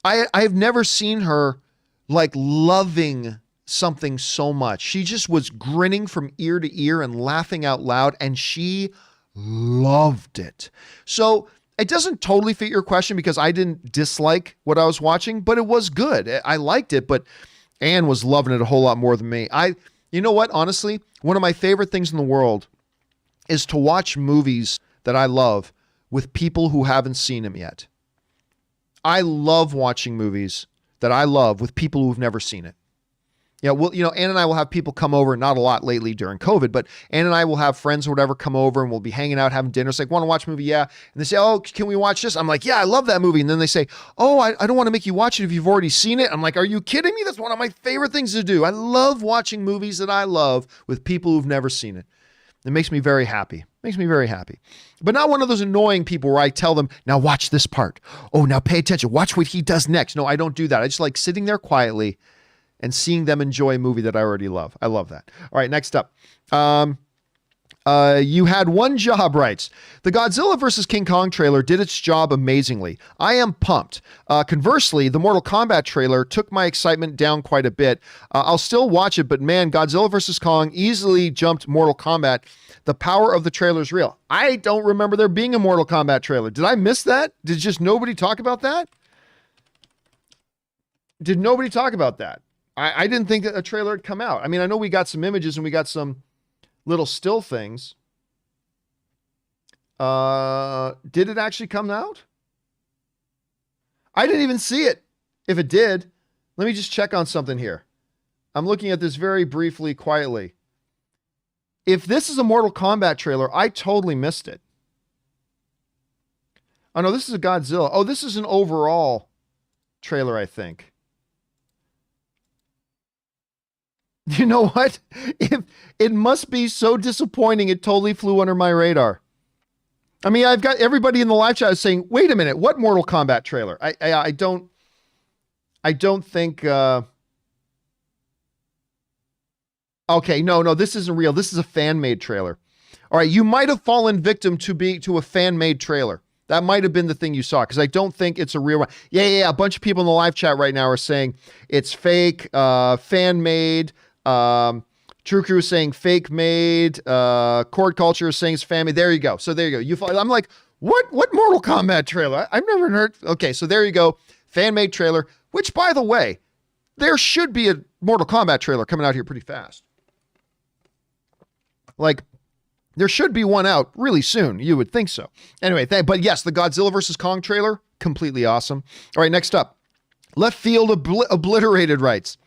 I've never seen her like loving something so much. She just was grinning from ear to ear and laughing out loud, and she loved it. So it doesn't totally fit your question because I didn't dislike what I was watching, but it was good. I liked it, but Anne was loving it a whole lot more than me. You know what? Honestly, one of my favorite things in the world is to watch movies that I love with people who haven't seen them yet. I love watching movies that I love with people who've never seen it. Yeah, well, Ann and I will have people come over, not a lot lately during COVID, but Ann and I will have friends or whatever come over and we'll be hanging out, having dinner. It's like, want to watch a movie? Yeah. And they say, oh, can we watch this? I'm like, yeah, I love that movie. And then they say, oh, I don't want to make you watch it if you've already seen it. I'm like, are you kidding me? That's one of my favorite things to do. I love watching movies that I love with people who've never seen it. It makes me very happy. Makes me very happy. But not one of those annoying people where I tell them, now watch this part. Oh, now pay attention. Watch what he does next. No, I don't do that. I just like sitting there quietly and seeing them enjoy a movie that I already love. I love that. All right, next up. You had one job, writes. The Godzilla vs. King Kong trailer did its job amazingly. I am pumped. Conversely, the Mortal Kombat trailer took my excitement down quite a bit. I'll still watch it, but man, Godzilla vs. Kong easily jumped Mortal Kombat. The power of the trailer is real. I don't remember there being a Mortal Kombat trailer. Did I miss that? Did just nobody talk about that? Did nobody talk about that? I didn't think that a trailer had come out. I mean, I know we got some images and we got some little still things. Did it actually come out? I didn't even see it. If it did, let me just check on something here. I'm looking at this very briefly, quietly. If this is a Mortal Kombat trailer, I totally missed it. Oh no, this is a Godzilla. Oh, this is an overall trailer, I think. You know what? It must be so disappointing it totally flew under my radar. I mean, I've got everybody in the live chat saying, wait a minute, what Mortal Kombat trailer? I don't think, okay, no, this isn't real. This is a fan-made trailer. All right, you might have fallen victim to a fan-made trailer. That might have been the thing you saw, because I don't think it's a real one. Yeah, a bunch of people in the live chat right now are saying it's fake, fan-made. True Crew is saying fake made. Cord Culture is saying it's fan made. There you go. So there you go. I'm like, what Mortal Kombat trailer? I've never heard. Okay, so there you go. Fan made trailer, which by the way, there should be a Mortal Kombat trailer coming out here pretty fast. Like, there should be one out really soon. You would think so. Anyway, but yes, the Godzilla vs. Kong trailer, completely awesome. All right, next up. Left Field Obliterated writes.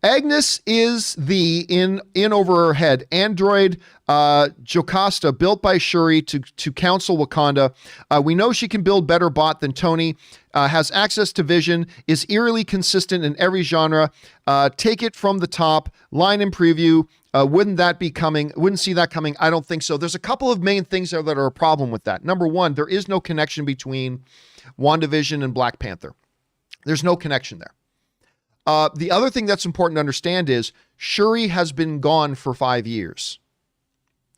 Agnes is the in over her head android Jocasta built by Shuri to counsel Wakanda. We know she can build better bot than Tony, has access to vision, is eerily consistent in every genre. Take it from the top, line in preview. Wouldn't see that coming. I don't think so. There's a couple of main things there that are a problem with that. Number one, there is no connection between WandaVision and Black Panther. There's no connection there. The other thing that's important to understand is Shuri has been gone for 5 years.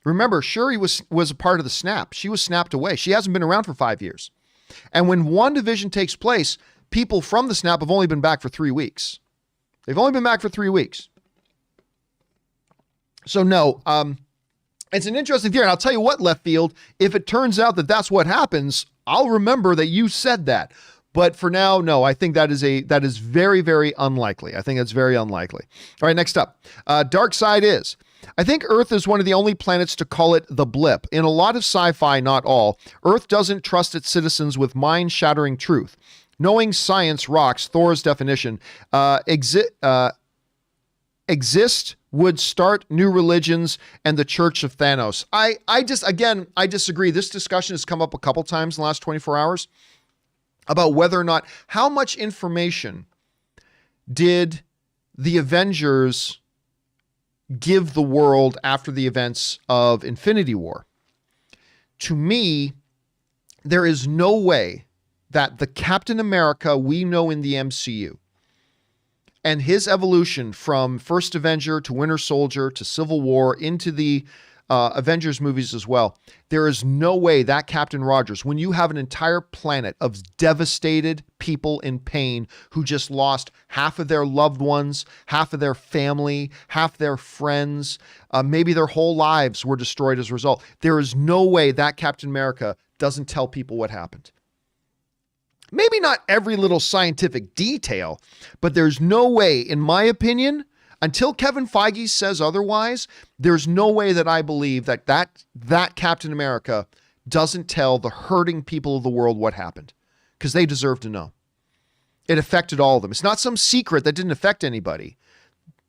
Remember, Shuri was a part of the snap. She was snapped away. She hasn't been around for 5 years. And when WandaVision takes place, people from the snap have only been back for 3 weeks. They've only been back for 3 weeks. So no, it's an interesting theory. And I'll tell you what, Left Field, if it turns out that that's what happens, I'll remember that you said that. But for now, no, I think that is very, very unlikely. I think that's very unlikely. All right, next up. Dark side is, I think Earth is one of the only planets to call it the blip. In a lot of sci-fi, not all, Earth doesn't trust its citizens with mind-shattering truth. Knowing science rocks, Thor's definition, exist would start new religions and the Church of Thanos. I disagree. This discussion has come up a couple times in the last 24 hours about whether or not, how much information did the Avengers give the world after the events of Infinity War. To me, there is no way that the Captain America we know in the MCU and his evolution from First Avenger to Winter Soldier to Civil War into the Avengers movies as well, there is no way that Captain Rogers, when you have an entire planet of devastated people in pain who just lost half of their loved ones, half of their family, half their friends, maybe their whole lives were destroyed as a result. There is no way that Captain America doesn't tell people what happened. Maybe not every little scientific detail, but there's no way, in my opinion, until Kevin Feige says otherwise, there's no way that I believe that Captain America doesn't tell the hurting people of the world what happened, because they deserve to know. It affected all of them. It's not some secret that didn't affect anybody.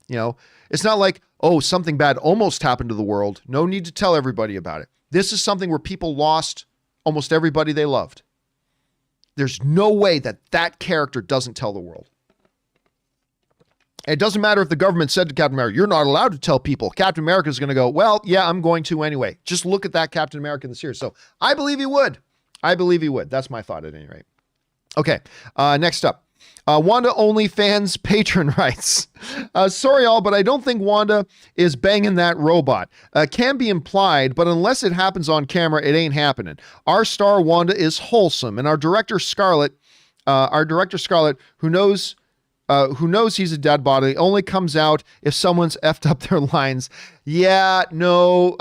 You know, it's not like, oh, something bad almost happened to the world. No need to tell everybody about it. This is something where people lost almost everybody they loved. There's no way that character doesn't tell the world. It doesn't matter if the government said to Captain America, you're not allowed to tell people. Captain America is going to go, well, yeah, I'm going to anyway. Just look at that Captain America in the series. So I believe he would. That's my thought at any rate. Okay, next up. Wanda OnlyFans patron rights. Sorry all, but I don't think Wanda is banging that robot. Can be implied, but unless it happens on camera, it ain't happening. Our star Wanda is wholesome, and our director Scarlett, who knows he's a dead body, only comes out if someone's effed up their lines. Yeah, no.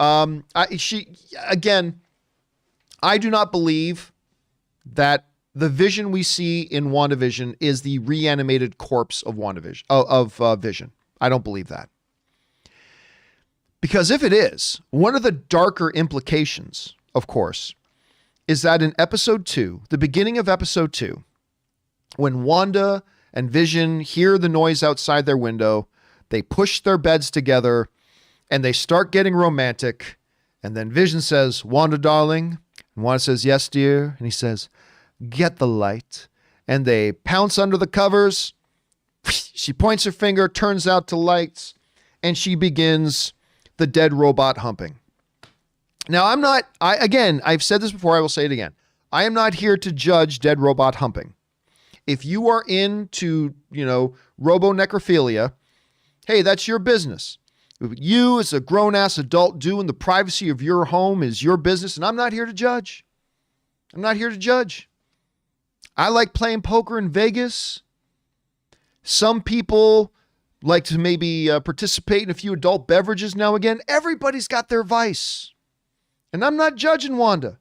I do not believe that the Vision we see in WandaVision is the reanimated corpse of Vision. I don't believe that. Because if it is, one of the darker implications, of course, is that in episode 2, the beginning of episode 2, when Wanda and Vision hear the noise outside their window, they push their beds together and they start getting romantic. And then Vision says, Wanda, darling. And Wanda says, yes, dear. And he says, get the light. And they pounce under the covers. She points her finger, turns out to lights, and she begins the dead robot humping. Now, I've said this before, I will say it again. I am not here to judge dead robot humping. If you are into, robonecrophilia, hey, that's your business. You as a grown-ass adult doing the privacy of your home is your business, and I'm not here to judge. I like playing poker in Vegas. Some people like to maybe participate in a few adult beverages now and again. Everybody's got their vice. And I'm not judging Wanda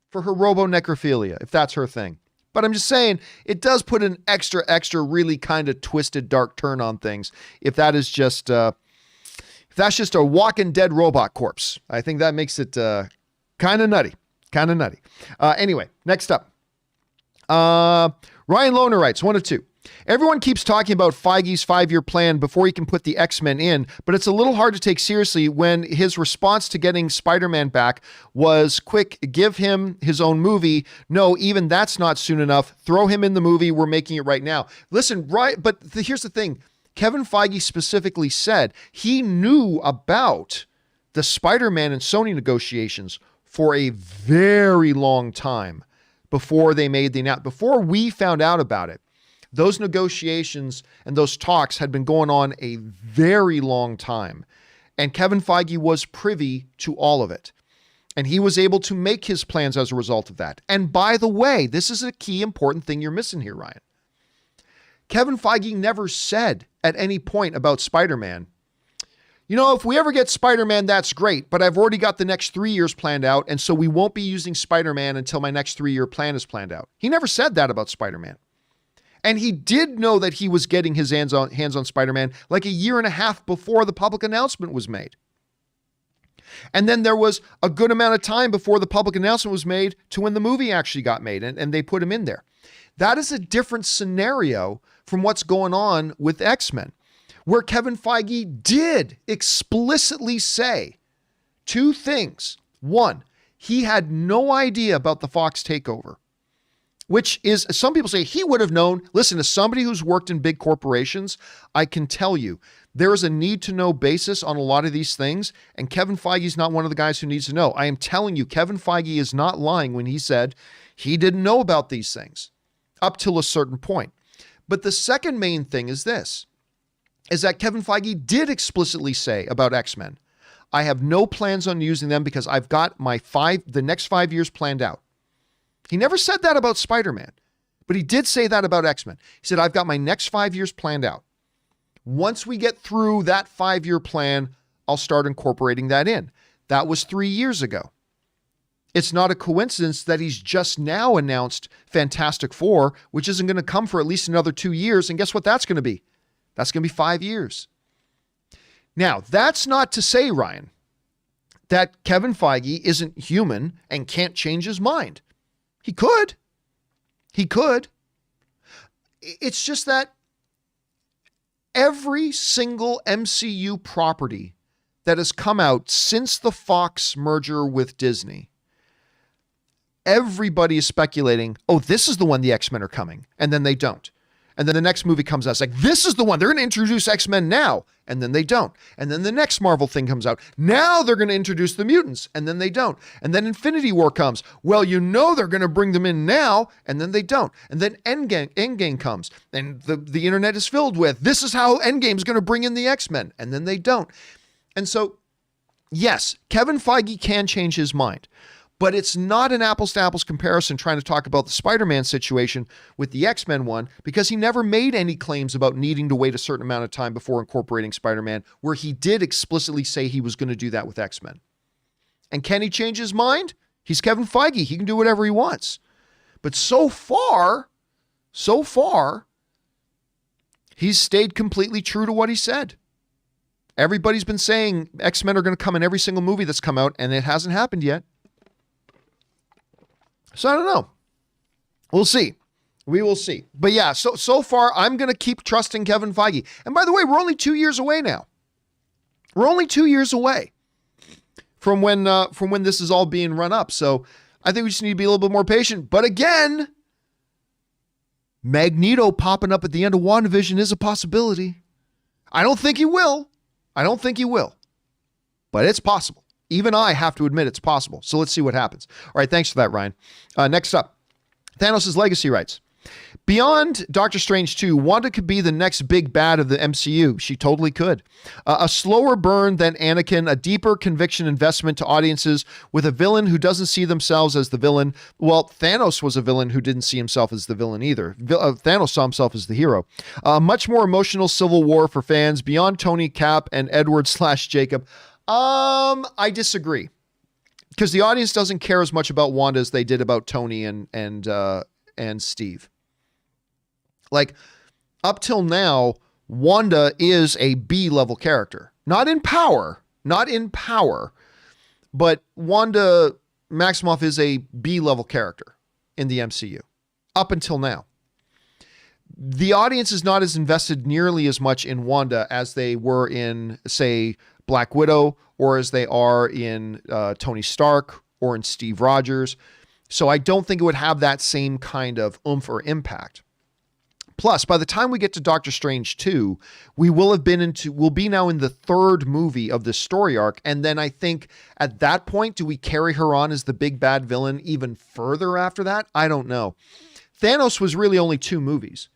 for her robonecrophilia, if that's her thing. But I'm just saying, it does put an extra really kind of twisted, dark turn on things. If that's just a walking dead robot corpse, I think that makes it kind of nutty. Anyway, next up. Ryan Lohner writes, 1 of 2. Everyone keeps talking about Feige's 5-year plan before he can put the X-Men in, but it's a little hard to take seriously when his response to getting SpiderMan back was, quick, give him his own movie. No, even that's not soon enough. Throw him in the movie. We're making it right now. Listen, right, but here's the thing. Kevin Feige specifically said he knew about the Spider-Man and Sony negotiations for a very long time before they made the announcement. Before we found out about it, those negotiations and those talks had been going on a very long time. And Kevin Feige was privy to all of it. And he was able to make his plans as a result of that. And by the way, this is a key important thing you're missing here, Ryan. Kevin Feige never said at any point about Spider-Man, you know, if we ever get Spider-Man, that's great, but I've already got the next 3 years planned out, and so we won't be using Spider-Man until my next 3-year plan is planned out. He never said that about Spider-Man. And he did know that he was getting his hands on Spider-Man like a year and a half before the public announcement was made. And then there was a good amount of time before the public announcement was made to when the movie actually got made, and they put him in there. That is a different scenario from what's going on with X-Men, where Kevin Feige did explicitly say two things. One, he had no idea about the Fox takeover, which is, some people say he would have known. Listen, as somebody who's worked in big corporations, I can tell you there is a need to know basis on a lot of these things, and Kevin Feige is not one of the guys who needs to know. I am telling you, Kevin Feige is not lying when he said he didn't know about these things up till a certain point. But the second main thing is this, is that Kevin Feige did explicitly say about X-Men, I have no plans on using them because I've got the next 5 years planned out. He never said that about Spider-Man, but he did say that about X-Men. He said, I've got my next 5 years planned out. Once we get through that 5-year plan, I'll start incorporating that in. That was 3 years ago. It's not a coincidence that he's just now announced Fantastic Four, which isn't going to come for at least another 2 years. And guess what that's going to be? That's going to be 5 years. Now, that's not to say, Ryan, that Kevin Feige isn't human and can't change his mind. He could. He could. It's just that every single MCU property that has come out since the Fox merger with Disney, everybody is speculating, oh, this is the one the X-Men are coming. And then they don't. And then the next movie comes out. It's like, this is the one. They're going to introduce X-Men now. And then they don't. And then the next Marvel thing comes out. Now they're going to introduce the mutants. And then they don't. And then Infinity War comes. Well, you know they're going to bring them in now. And then they don't. And then Endgame comes. And the internet is filled with, this is how Endgame is going to bring in the X-Men. And then they don't. And so, yes, Kevin Feige can change his mind. But it's not an apples to apples comparison trying to talk about the Spider-Man situation with the X-Men one, because he never made any claims about needing to wait a certain amount of time before incorporating Spider-Man, where he did explicitly say he was going to do that with X-Men. And can he change his mind? He's Kevin Feige. He can do whatever he wants. But so far, he's stayed completely true to what he said. Everybody's been saying X-Men are going to come in every single movie that's come out, and it hasn't happened yet. So I don't know. We'll see. We will see. But yeah, so far, I'm going to keep trusting Kevin Feige. And by the way, we're only 2 years away now. We're only 2 years away from when this is all being run up. So I think we just need to be a little bit more patient. But again, Magneto popping up at the end of WandaVision is a possibility. I don't think he will. But it's possible. Even I have to admit it's possible. So let's see what happens. All right, thanks for that, Ryan. Next up, Thanos' Legacy writes, beyond Doctor Strange 2, Wanda could be the next big bad of the MCU. She totally could. A slower burn than Anakin, a deeper conviction investment to audiences with a villain who doesn't see themselves as the villain. Well, Thanos was a villain who didn't see himself as the villain either. Thanos saw himself as the hero. Much more emotional civil war for fans beyond Tony, Cap, and Edward/Jacob. I disagree, because the audience doesn't care as much about Wanda as they did about Tony and Steve. Like, up till now, Wanda is a B-level character, not in power, but Wanda Maximoff is a B-level character in the MCU up until now. The audience is not as invested nearly as much in Wanda as they were in, say, Black Widow, or as they are in Tony Stark or in Steve Rogers. So I don't think it would have that same kind of oomph or impact. Plus, by the time we get to Doctor Strange 2, we'll be now in the third movie of this story arc. And then I think at that point, do we carry her on as the big bad villain even further after that? I don't know. Thanos was really only 2 movies.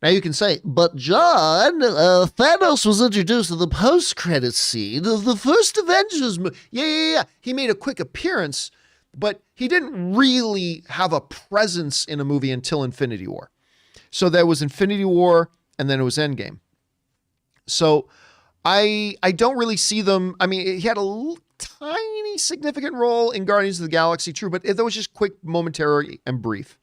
Now you can say, but John, Thanos was introduced in the post-credits scene of the first Avengers movie. Yeah. He made a quick appearance, but he didn't really have a presence in a movie until Infinity War. So there was Infinity War, and then it was Endgame. So I don't really see them. I mean, he had a tiny significant role in Guardians of the Galaxy, true, but that was just quick, momentary, and brief.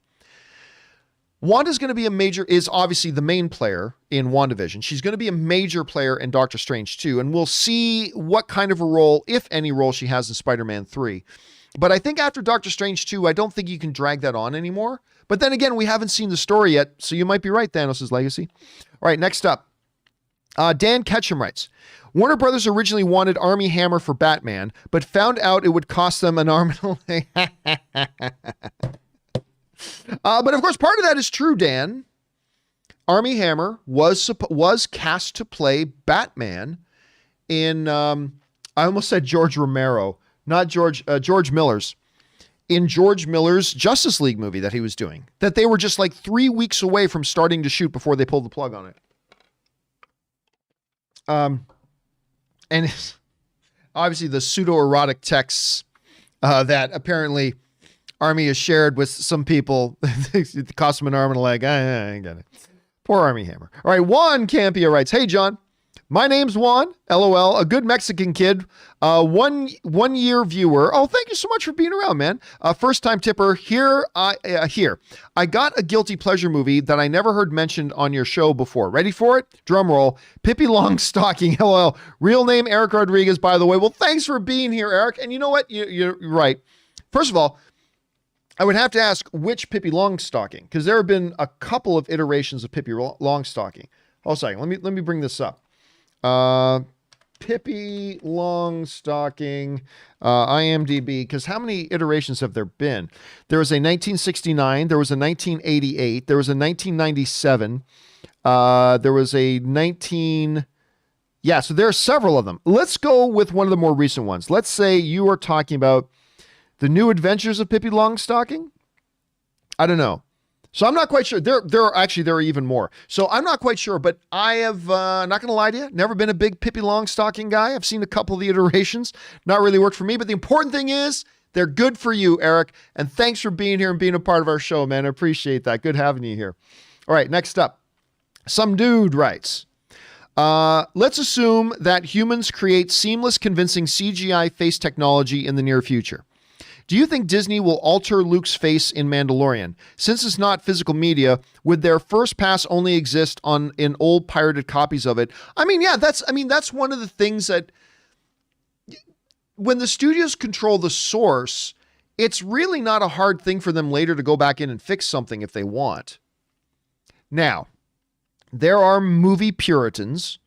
Wanda's going to be is obviously the main player in WandaVision. She's going to be a major player in Doctor Strange 2, and we'll see what kind of a role, if any role, she has in Spider-Man 3. But I think after Doctor Strange 2, I don't think you can drag that on anymore. But then again, we haven't seen the story yet, so you might be right, Thanos' Legacy. All right, next up. Dan Ketchum writes, Warner Brothers originally wanted Armie Hammer for Batman, but found out it would cost them an arm and a leg. But of course, part of that is true, Dan. Armie Hammer was cast to play Batman in, I almost said George Romero, not George Miller's, in George Miller's Justice League movie that he was doing, that they were just like 3 weeks away from starting to shoot before they pulled the plug on it. And obviously the pseudo-erotic texts that apparently Armie has shared with some people, it cost him an arm and a leg. I get it. Poor Armie Hammer. All right, Juan Campea writes, Hey, John. My name's Juan, LOL, a good Mexican kid, one year viewer. Oh, thank you so much for being around, man. First time tipper. Here. I got a guilty pleasure movie that I never heard mentioned on your show before. Ready for it? Drum roll. Pippi Longstocking, LOL. Real name Eric Rodriguez, by the way. Well, thanks for being here, Eric. And you know what? You're right. First of all, I would have to ask which Pippi Longstocking, because there have been a couple of iterations of Pippi Longstocking. Hold a second. Let me bring this up. Pippi Longstocking, IMDb, because how many iterations have there been? There was a 1969, there was a 1988, there was a 1997, there was a 19... Yeah, so there are several of them. Let's go with one of the more recent ones. Let's say you are talking about The New Adventures of Pippi Longstocking? I don't know. So I'm not quite sure. There are even more. So I'm not quite sure, but I have, not going to lie to you, never been a big Pippi Longstocking guy. I've seen a couple of the iterations. Not really worked for me, but the important thing is they're good for you, Eric. And thanks for being here and being a part of our show, man. I appreciate that. Good having you here. All right, next up. Some dude writes, let's assume that humans create seamless, convincing CGI face technology in the near future. Do you think Disney will alter Luke's face in Mandalorian? Since it's not physical media, would their first pass only exist in old pirated copies of it? I mean, yeah, that's one of the things that when the studios control the source, it's really not a hard thing for them later to go back in and fix something if they want. Now, there are movie Puritans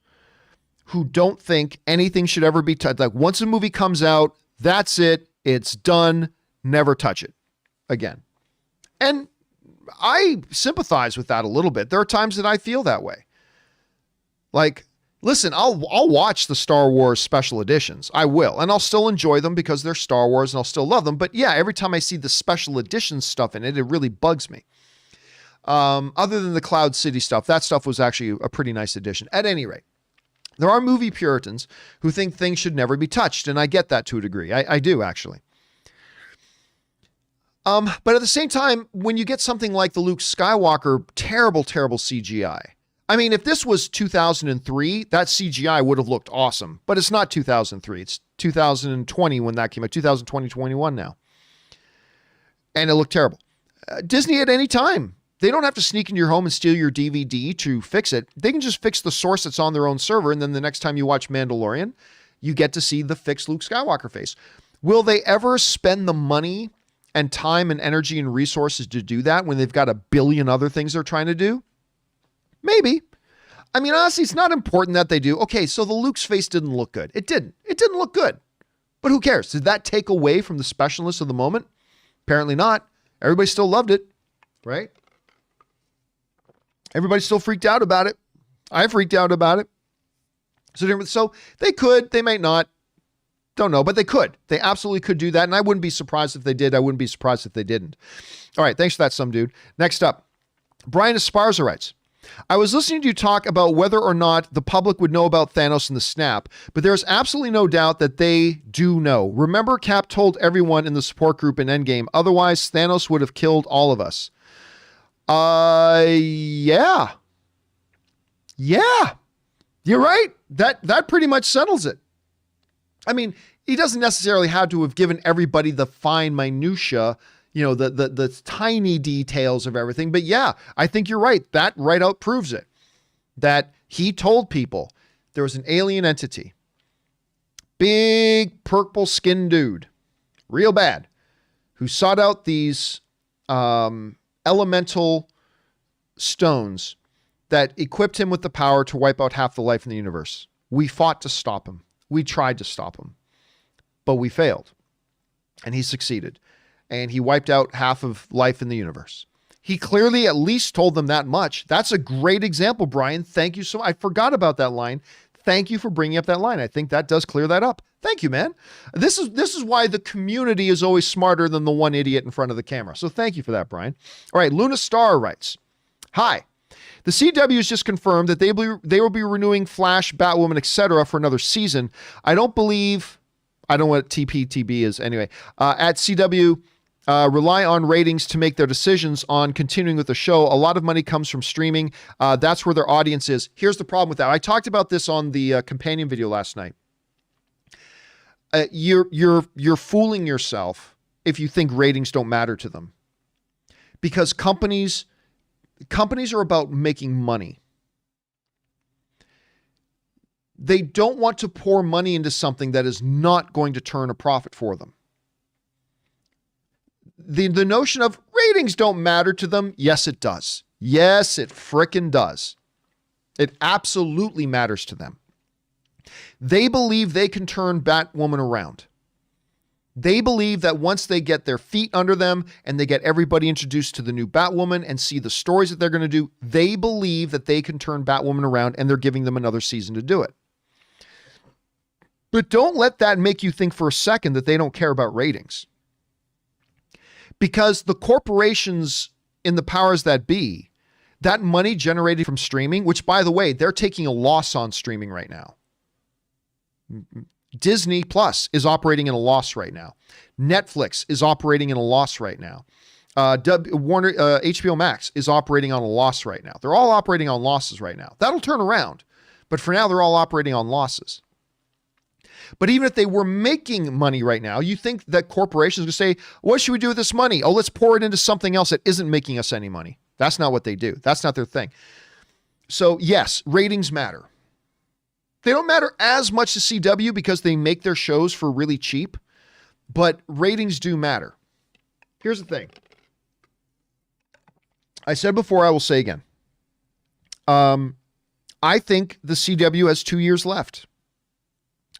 who don't think anything should ever be touched. Like once a movie comes out, that's it. It's done. Never touch it again. And I sympathize with that a little bit. There are times that I feel that way. Like, listen, I'll watch the Star Wars special editions. I will. And I'll still enjoy them because they're Star Wars and I'll still love them. But yeah, every time I see the special edition stuff in it, it really bugs me. Other than the Cloud City stuff, that stuff was actually a pretty nice addition. At any rate, there are movie Puritans who think things should never be touched, and I get that to a degree. I do, actually. But at the same time, when you get something like the Luke Skywalker, terrible, terrible CGI. I mean, if this was 2003, that CGI would have looked awesome. But it's not 2003. It's 2020 when that came out. 2020, 21 now. And it looked terrible. Disney at any time. They don't have to sneak into your home and steal your DVD to fix it. They can just fix the source that's on their own server, and then the next time you watch Mandalorian, you get to see the fixed Luke Skywalker face. Will they ever spend the money and time and energy and resources to do that when they've got a billion other things they're trying to do? Maybe. I mean, honestly, it's not important that they do. Okay, so the Luke's face didn't look good. It didn't. It didn't look good. But who cares? Did that take away from the specialness of the moment? Apparently not. Everybody still loved it, right? Everybody's still freaked out about it. I freaked out about it. So they could, they might not. Don't know, but they could. They absolutely could do that. And I wouldn't be surprised if they did. I wouldn't be surprised if they didn't. All right. Thanks for that, some dude. Next up, Brian Esparza writes, I was listening to you talk about whether or not the public would know about Thanos and the snap, but there's absolutely no doubt that they do know. Remember, Cap told everyone in the support group in Endgame, otherwise Thanos would have killed all of us. Yeah. You're right. That pretty much settles it. I mean, he doesn't necessarily have to have given everybody the fine minutia, the tiny details of everything. But yeah, I think you're right. That right out proves it. That he told people there was an alien entity, big purple skinned dude, real bad, who sought out these elemental stones that equipped him with the power to wipe out half the life in the universe. We fought to stop him. We tried to stop him, but we failed. And he succeeded. And he wiped out half of life in the universe. He clearly at least told them that much. That's a great example, Brian. Thank you so much. I forgot about that line. Thank you for bringing up that line. I think that does clear that up. Thank you, man. This is why the community is always smarter than the one idiot in front of the camera. So thank you for that, Brian. All right, Luna Star writes, "Hi. The CW has just confirmed that they will be renewing Flash, Batwoman, etc. for another season. I don't know what TPTB is anyway. At CW, rely on ratings to make their decisions on continuing with the show. A lot of money comes from streaming. That's where their audience is. Here's the problem with that. I talked about this on the companion video last night. You're fooling yourself if you think ratings don't matter to them, because companies are about making money. They don't want to pour money into something that is not going to turn a profit for them. The notion of ratings don't matter to them, yes, it does. Yes, it frickin' does. It absolutely matters to them. They believe they can turn Batwoman around. They believe that once they get their feet under them and they get everybody introduced to the new Batwoman and see the stories that they're going to do, they believe that they can turn Batwoman around, and they're giving them another season to do it. But don't let that make you think for a second that they don't care about ratings. Because the corporations in the powers that be, that money generated from streaming, which, by the way, they're taking a loss on streaming right now. Disney Plus is operating in a loss right now. Netflix is operating in a loss right now. HBO Max is operating on a loss right now. They're all operating on losses right now. That'll turn around. But for now, they're all operating on losses. But even if they were making money right now, you think that corporations would say, what should we do with this money? Oh, let's pour it into something else that isn't making us any money. That's not what they do. That's not their thing. So yes, ratings matter. They don't matter as much to CW because they make their shows for really cheap, but ratings do matter. Here's the thing. I said before, I will say again. I think the CW has 2 years left.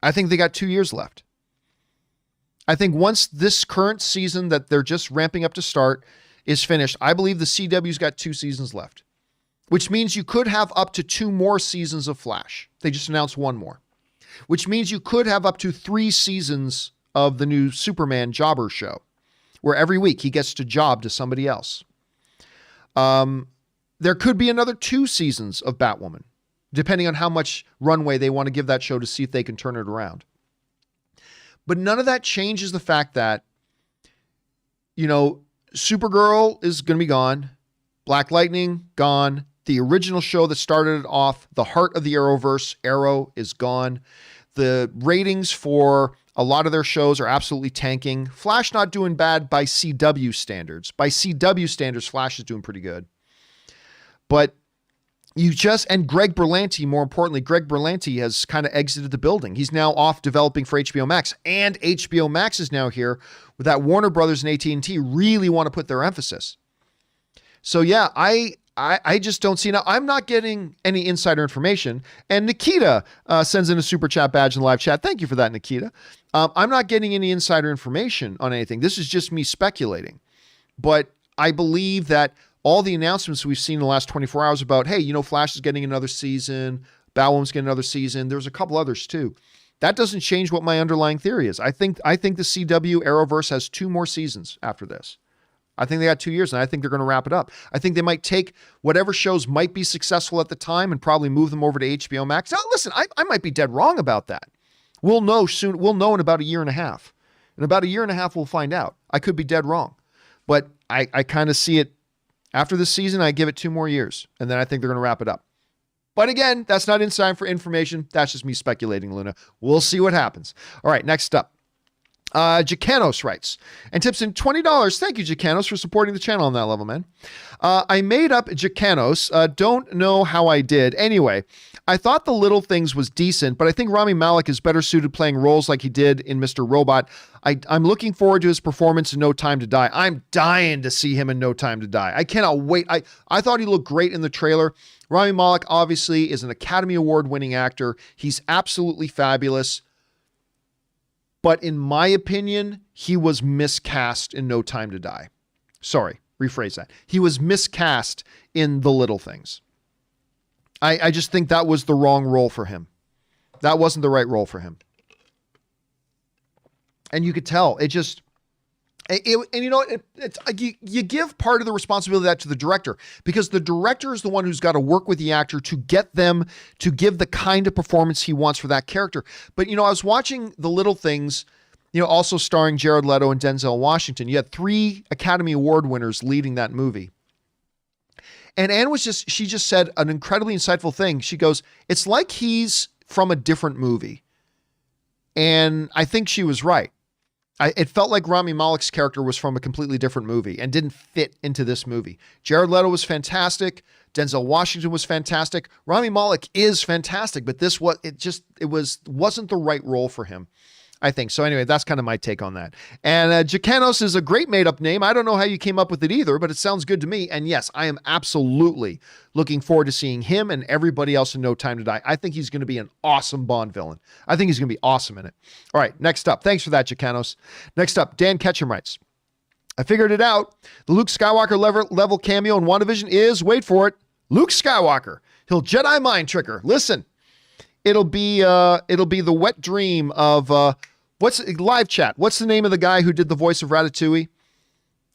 I think they got 2 years left. I think once this current season that they're just ramping up to start is finished, I believe the CW's got 2 seasons left, which means you could have up to 2 more seasons of Flash. They just announced 1 more, which means you could have up to 3 seasons of the new Superman jobber show, where every week he gets to job to somebody else. There could be another 2 seasons of Batwoman, depending on how much runway they want to give that show to see if they can turn it around. But none of that changes the fact that, Supergirl is going to be gone. Black Lightning, gone. The original show that started it off, the heart of the Arrowverse, Arrow, is gone. The ratings for a lot of their shows are absolutely tanking. Flash not doing bad by CW standards. By CW standards, Flash is doing pretty good. But and Greg Berlanti, more importantly, Greg Berlanti has kind of exited the building. He's now off developing for HBO Max, and HBO Max is now here with that Warner Brothers and AT&T really want to put their emphasis. So yeah, I just don't see now. I'm not getting any insider information. And Nikita sends in a super chat badge in the live chat. Thank you for that, Nikita. I'm not getting any insider information on anything. This is just me speculating. But I believe that all the announcements we've seen in the last 24 hours about, hey, Flash is getting another season, Batwoman's getting another season. There's a couple others too. That doesn't change what my underlying theory is. I think the CW Arrowverse has 2 more seasons after this. I think they got 2 years, and I think they're going to wrap it up. I think they might take whatever shows might be successful at the time and probably move them over to HBO Max. Now, listen, I might be dead wrong about that. We'll know soon. We'll know in about a year and a half. In about a year and a half, we'll find out. I could be dead wrong. But I kind of see it. After this season, I give it 2 more years, and then I think they're going to wrap it up. But again, that's not inside for information. That's just me speculating, Luna. We'll see what happens. All right, next up. Jacanos writes and tips in $20. Thank you, Jacanos, for supporting the channel on that level, man. I made up Jacanos. Don't know how I did. Anyway, I thought The Little Things was decent, but I think Rami Malek is better suited playing roles like he did in Mr. Robot. I'm looking forward to his performance in No Time to Die. I'm dying to see him in No Time to Die. I cannot wait. I thought he looked great in the trailer. Rami Malek obviously is an Academy Award winning actor. He's absolutely fabulous. But in my opinion, he was miscast in No Time to Die. Sorry, rephrase that. He was miscast in The Little Things. I just think that was the wrong role for him. That wasn't the right role for him. And you could tell. And you know, you give part of the responsibility of that to the director, because the director is the one who's got to work with the actor to get them to give the kind of performance he wants for that character. But, you know, I was watching The Little Things, you know, also starring Jared Leto and Denzel Washington. You had 3 Academy Award winners leading that movie. And Anne she just said an incredibly insightful thing. She goes, it's like he's from a different movie. And I think she was right. It felt like Rami Malek's character was from a completely different movie and didn't fit into this movie. Jared Leto was fantastic. Denzel Washington was fantastic. Rami Malek is fantastic, but wasn't the right role for him, I think. So anyway, that's kind of my take on that. And Jacanos is a great made-up name. I don't know how you came up with it either, but it sounds good to me. And yes, I am absolutely looking forward to seeing him and everybody else in No Time to Die. I think he's going to be an awesome Bond villain. I think he's going to be awesome in it. All right, next up. Thanks for that, Jacanos. Next up, Dan Ketchum writes, I figured it out. The Luke Skywalker level cameo in WandaVision is, wait for it, Luke Skywalker. He'll Jedi mind trick her. Listen, it'll be the wet dream of live chat. What's the name of the guy who did the voice of Ratatouille?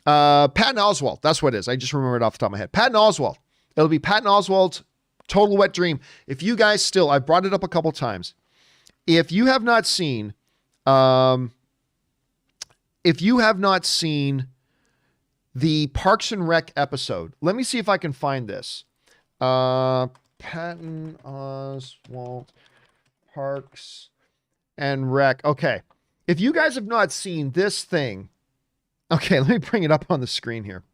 Patton Oswalt. That's what it is. I just remembered off the top of my head. Patton Oswalt. It'll be Patton Oswalt's total wet dream. If you guys I've brought it up a couple times. If you have not seen, the Parks and Rec episode, let me see if I can find this. Patton Oswalt, Parks and Rec. Okay. If you guys have not seen this thing, okay, let me bring it up on the screen here.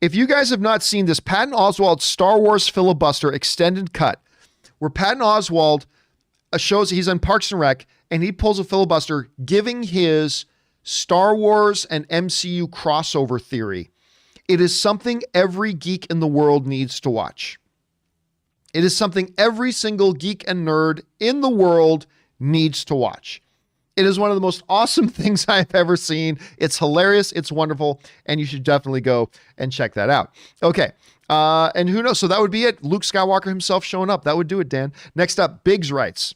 If you guys have not seen this Patton Oswalt Star Wars filibuster extended cut, where Patton Oswalt shows he's on Parks and Rec and he pulls a filibuster giving his Star Wars and MCU crossover theory, it is something every geek in the world needs to watch. It is something every single geek and nerd in the world needs to watch. It is one of the most awesome things I've ever seen. It's hilarious. It's wonderful. And you should definitely go and check that out. Okay. And who knows? So that would be it. Luke Skywalker himself showing up. That would do it, Dan. Next up, Biggs writes,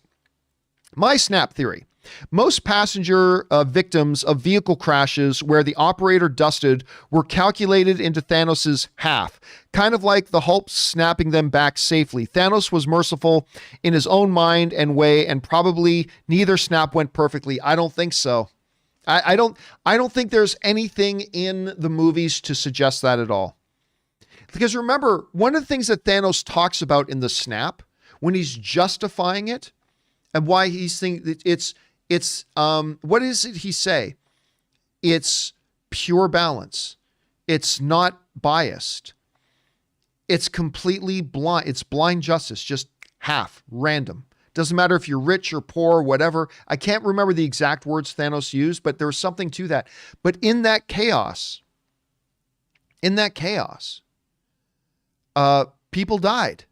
my snap theory. Most passenger victims of vehicle crashes where the operator dusted were calculated into Thanos' half, kind of like the Hulk snapping them back safely. Thanos was merciful in his own mind and way, and probably neither snap went perfectly. I don't think so. I don't think there's anything in the movies to suggest that at all. Because remember, one of the things that Thanos talks about in the snap, when he's justifying it, and why he's thinking it's what is it he say? It's pure balance. It's not biased. It's completely blind. It's blind justice, just half, random. Doesn't matter if you're rich or poor, whatever. I can't remember the exact words Thanos used, but there was something to that. But in that chaos, people died.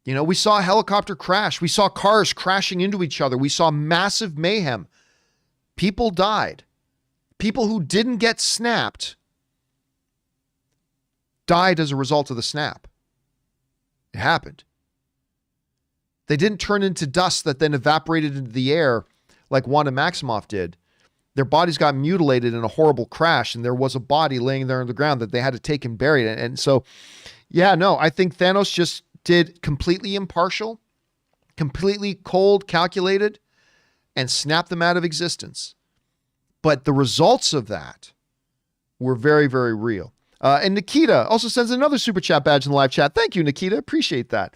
You know, we saw a helicopter crash. We saw cars crashing into each other. We saw massive mayhem. People died. People who didn't get snapped died as a result of the snap. It happened. They didn't turn into dust that then evaporated into the air like Wanda Maximoff did. Their bodies got mutilated in a horrible crash, and there was a body laying there on the ground that they had to take and bury it. And so, yeah, no, I think Thanos just did completely impartial, completely cold, calculated, and snapped them out of existence. But the results of that were very, very real. And Nikita also sends another super chat badge in the live chat. Thank you, Nikita. Appreciate that.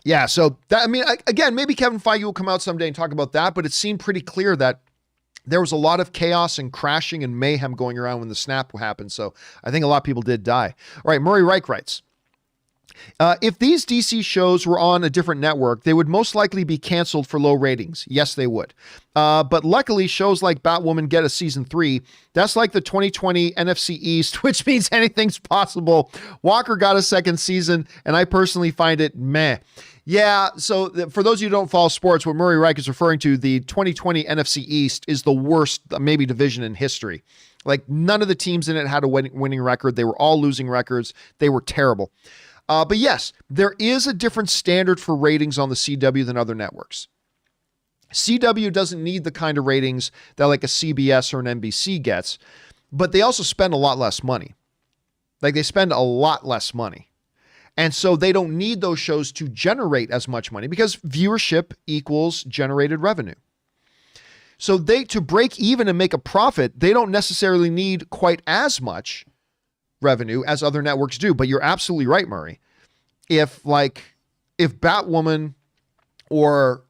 Yeah, so that, I mean, again, maybe Kevin Feige will come out someday and talk about that, but it seemed pretty clear that there was a lot of chaos and crashing and mayhem going around when the snap happened. So I think a lot of people did die. All right, Murray Reich writes, if these DC shows were on a different network, they would most likely be canceled for low ratings. Yes, they would. But luckily, shows like Batwoman get a season 3. That's like the 2020 NFC East, which means anything's possible. Walker got a second season, and I personally find it meh. Yeah, so for those of you who don't follow sports, what Murray Reich is referring to, the 2020 NFC East is the worst, maybe, division in history. Like, none of the teams in it had a winning record. They were all losing records. They were terrible. But yes, there is a different standard for ratings on the CW than other networks. CW doesn't need the kind of ratings that like a CBS or an NBC gets, but they also spend a lot less money. Like, they spend a lot less money. And so they don't need those shows to generate as much money because viewership equals generated revenue. So to break even and make a profit, they don't necessarily need quite as much revenue as other networks do. But you're absolutely right, Murray. If Batwoman or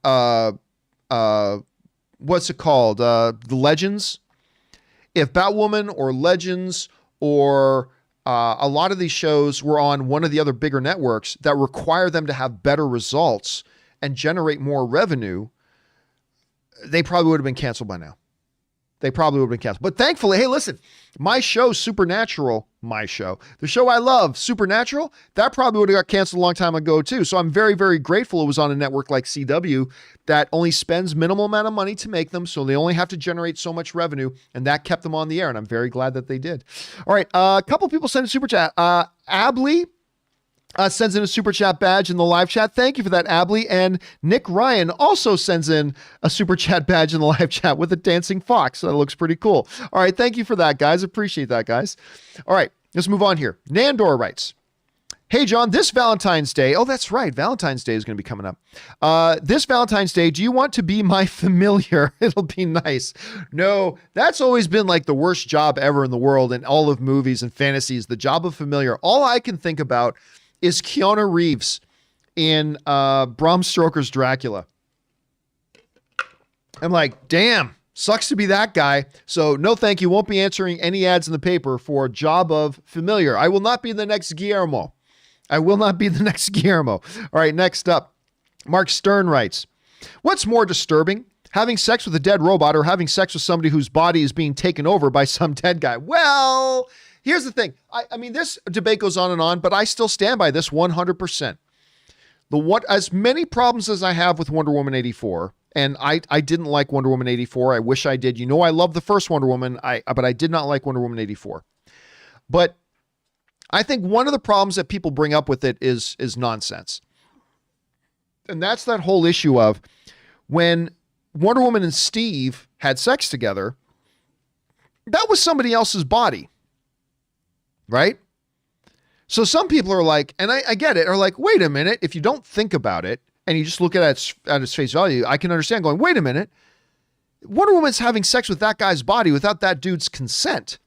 what's it called? The Legends. If Batwoman or Legends or a lot of these shows were on one of the other bigger networks that require them to have better results and generate more revenue, they probably would have been canceled by now. They probably would have been canceled. But thankfully, hey, listen, my show, Supernatural, the show I love, Supernatural, that probably would have got canceled a long time ago too. So I'm very, very grateful it was on a network like CW that only spends minimal amount of money to make them. So they only have to generate so much revenue, and that kept them on the air. And I'm very glad that they did. All right. A couple people sent a super chat. Abley sends in a super chat badge in the live chat. Thank you for that, Abley. And Nick Ryan also sends in a super chat badge in the live chat with a dancing fox. That looks pretty cool. All right. Thank you for that, guys. Appreciate that, guys. All right. Let's move on here. Nandor writes, hey, John, this Valentine's Day. Oh, that's right. Valentine's Day is going to be coming up. This Valentine's Day, do you want to be my familiar? It'll be nice. No, that's always been like the worst job ever in the world in all of movies and fantasies, the job of familiar. All I can think about is Keanu Reeves in Bram Stoker's Dracula. I'm like, damn, sucks to be that guy. So no, thank you. Won't be answering any ads in the paper for a job of familiar. I will not be the next Guillermo. All right, next up, Mark Stern writes, what's more disturbing, having sex with a dead robot or having sex with somebody whose body is being taken over by some dead guy? Well, here's the thing. I mean, this debate goes on and on, but I still stand by this 100%. As many problems as I have with Wonder Woman 84, and I didn't like Wonder Woman 84. I wish I did. You know, I love the first Wonder Woman, but I did not like Wonder Woman 84. But I think one of the problems that people bring up with it is nonsense. And that's that whole issue of when Wonder Woman and Steve had sex together, that was somebody else's body. Right? So some people are like, and I get it, are like, wait a minute, if you don't think about it and you just look at its face value, I can understand going, wait a minute, Wonder Woman's having sex with that guy's body without that dude's consent.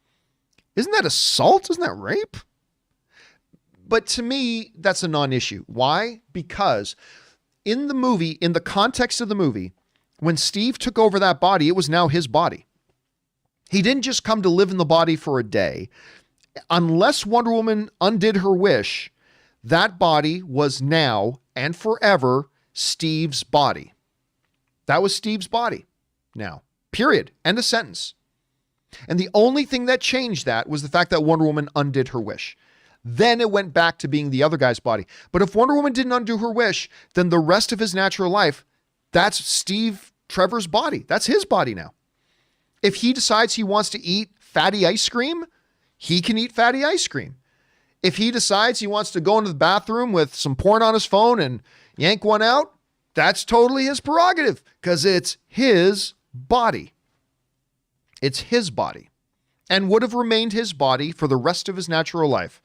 Isn't that assault? Isn't that rape? But to me, that's a non-issue. Why? Because in the movie, in the context of the movie, when Steve took over that body, it was now his body. He didn't just come to live in the body for a day. Unless Wonder Woman undid her wish, that body was now and forever Steve's body. That was Steve's body now, period. End of sentence. And the only thing that changed that was the fact that Wonder Woman undid her wish. Then it went back to being the other guy's body. But if Wonder Woman didn't undo her wish, then the rest of his natural life, that's Steve Trevor's body. That's his body now. If he decides he wants to eat fatty ice cream, he can eat fatty ice cream. If he decides he wants to go into the bathroom with some porn on his phone and yank one out, that's totally his prerogative because it's his body. It's his body and would have remained his body for the rest of his natural life.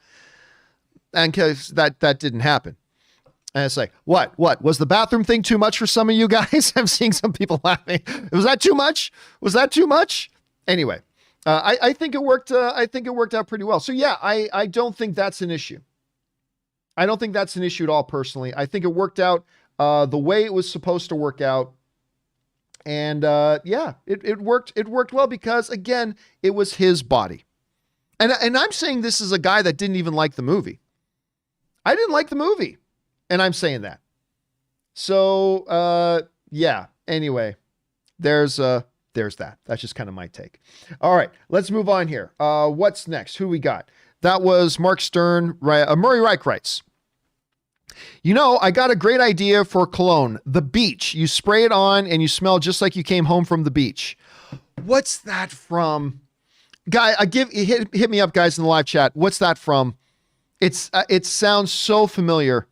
And because that didn't happen. And it's like, what? Was the bathroom thing too much for some of you guys? I'm seeing some people laughing. Was that too much? Anyway. I think it worked. I think it worked out pretty well. So yeah, I don't think that's an issue. I don't think that's an issue at all. Personally, I think it worked out the way it was supposed to work out. And yeah, it worked. It worked well because again, it was his body. And I'm saying this is a guy that didn't even like the movie. I didn't like the movie, and I'm saying that. So yeah. Anyway, there's that. That's just kind of my take. All right, let's move on here. What's next? Who we got? That was Mark Stern. Murray Reich writes, you know, I got a great idea for cologne. The beach. You spray it on and you smell just like you came home from the beach. What's that from? Guy, hit me up, guys, in the live chat. What's that from? It sounds so familiar.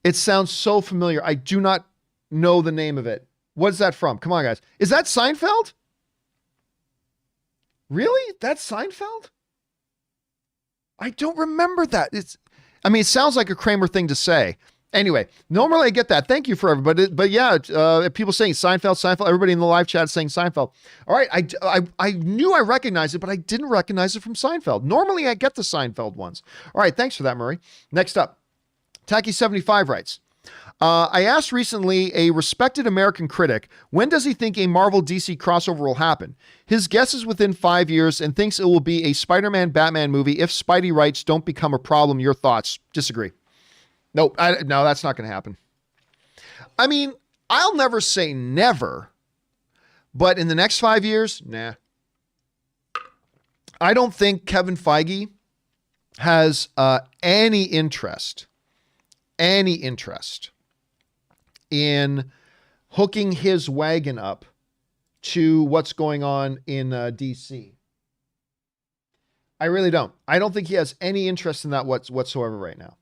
It sounds so familiar. I do not know the name of it. What's that from? Come on, guys. Is that Seinfeld? Really? That's Seinfeld? I don't remember that. It sounds like a Kramer thing to say. Anyway, normally I get that. Thank you for everybody. But yeah, people saying Seinfeld. Everybody in the live chat saying Seinfeld. All right, I knew I recognized it, but I didn't recognize it from Seinfeld. Normally I get the Seinfeld ones. All right, thanks for that, Murray. Next up, Tacky75 writes, I asked recently a respected American critic, when does he think a Marvel DC crossover will happen? His guess is within 5 years and thinks it will be a Spider-Man Batman movie if Spidey rights don't become a problem. Your thoughts? Disagree. Nope. No, that's not going to happen. I mean, I'll never say never, but in the next 5 years, nah. I don't think Kevin Feige has any interest in hooking his wagon up to what's going on in DC. I really don't. I don't think he has any interest in that whatsoever right now.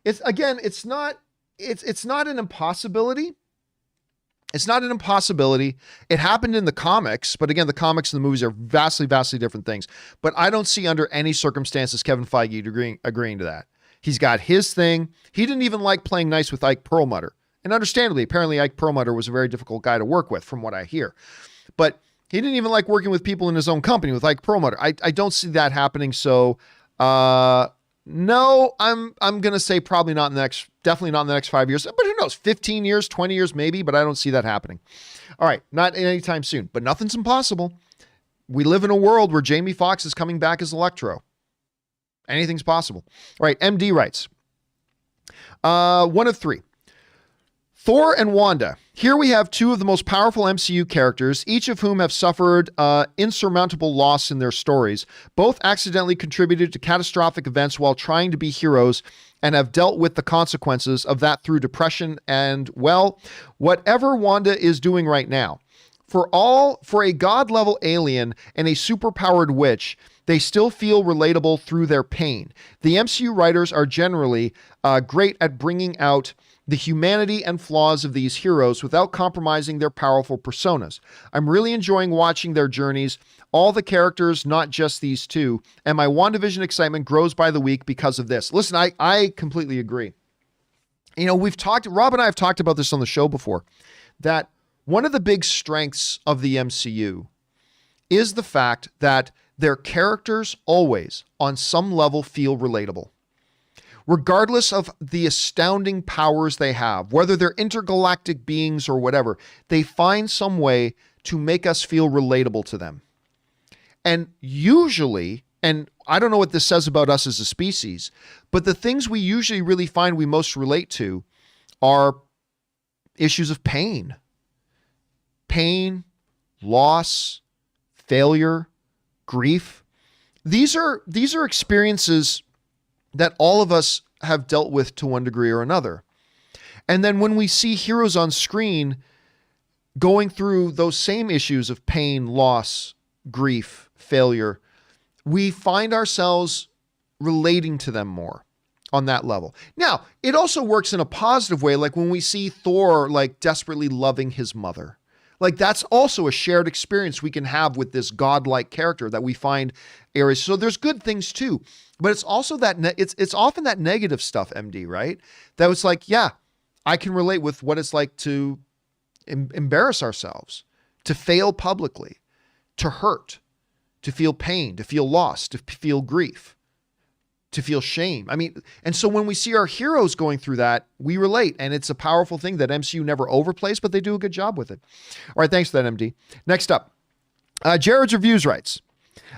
It's not an impossibility. It's not an impossibility. It happened in the comics, but again, the comics and the movies are vastly, vastly different things. But I don't see under any circumstances Kevin Feige agreeing to that. He's got his thing. He didn't even like playing nice with Ike Perlmutter. And understandably, apparently Ike Perlmutter was a very difficult guy to work with from what I hear. But he didn't even like working with people in his own company with Ike Perlmutter. I don't see that happening. So, no, I'm going to say probably not in the next, definitely not in the next 5 years, but who knows, 15 years, 20 years, maybe, but I don't see that happening. All right. Not anytime soon, but nothing's impossible. We live in a world where Jamie Foxx is coming back as Electro. Anything's possible. All right. MD writes, one of three. Thor and Wanda. Here we have two of the most powerful MCU characters, each of whom have suffered insurmountable loss in their stories. Both accidentally contributed to catastrophic events while trying to be heroes and have dealt with the consequences of that through depression and, well, whatever Wanda is doing right now. For a god-level alien and a superpowered witch, they still feel relatable through their pain. The MCU writers are generally great at bringing out the humanity and flaws of these heroes without compromising their powerful personas. I'm really enjoying watching their journeys, all the characters, not just these two, and my WandaVision excitement grows by the week because of this. Listen, I completely agree. You know, Rob and I have talked about this on the show before, that one of the big strengths of the MCU is the fact that their characters always, on some level, feel relatable. Regardless of the astounding powers they have, whether they're intergalactic beings or whatever, they find some way to make us feel relatable to them. And usually, and I don't know what this says about us as a species, but the things we usually really find we most relate to are issues of pain. Pain, loss, failure, grief. These are experiences that all of us have dealt with to one degree or another. And then when we see heroes on screen going through those same issues of pain, loss, grief, failure, we find ourselves relating to them more on that level. Now, it also works in a positive way, like when we see Thor like desperately loving his mother. Like that's also a shared experience we can have with this godlike character that we find areas. So there's good things too, but it's also that it's often that negative stuff, MD, right? That was like, yeah, I can relate with what it's like to embarrass ourselves, to fail publicly, to hurt, to feel pain, to feel loss, to feel grief, to feel shame. I mean, and so when we see our heroes going through that, we relate, and it's a powerful thing that MCU never overplays, but they do a good job with it. All right, thanks for that, MD. Next up, Jared's Reviews writes,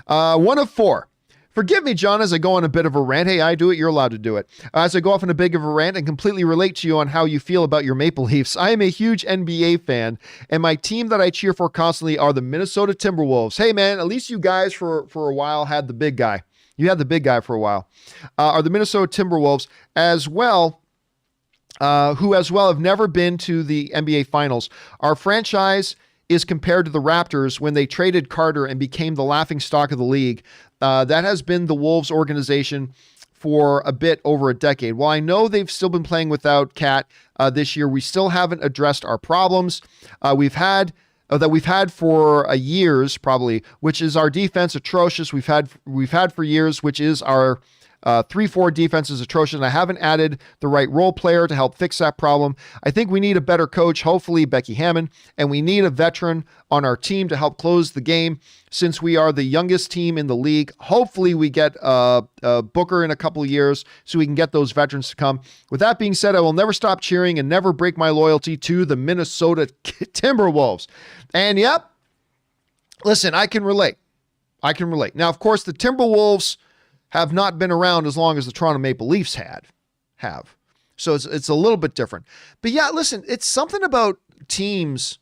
1 of 4. Forgive me, John, as I go on a bit of a rant. Hey, I do it. You're allowed to do it. As I go off on a big of a rant and completely relate to you on how you feel about your Maple Leafs. I am a huge NBA fan, and my team that I cheer for constantly are the Minnesota Timberwolves. Hey, man, at least you guys for a while had the big guy. You had the big guy for a while. Are the Minnesota Timberwolves as well, who as well have never been to the NBA Finals. Our franchise is compared to the Raptors when they traded Carter and became the laughingstock of the league. That has been the Wolves organization for a bit over a decade. While I know they've still been playing without Cat this year, we still haven't addressed our problems we've had for years, probably, which is our defense atrocious. We've had for years, which is our 3-4 defense is atrocious, and I haven't added the right role player to help fix that problem. I think we need a better coach, hopefully Becky Hammond, and we need a veteran on our team to help close the game since we are the youngest team in the league. Hopefully we get a Booker in a couple of years so we can get those veterans to come. With that being said, I will never stop cheering and never break my loyalty to the Minnesota Timberwolves. And yep, listen, I can relate. Now, of course, the Timberwolves have not been around as long as the Toronto Maple Leafs have. So it's a little bit different. But yeah, listen, it's something about teams,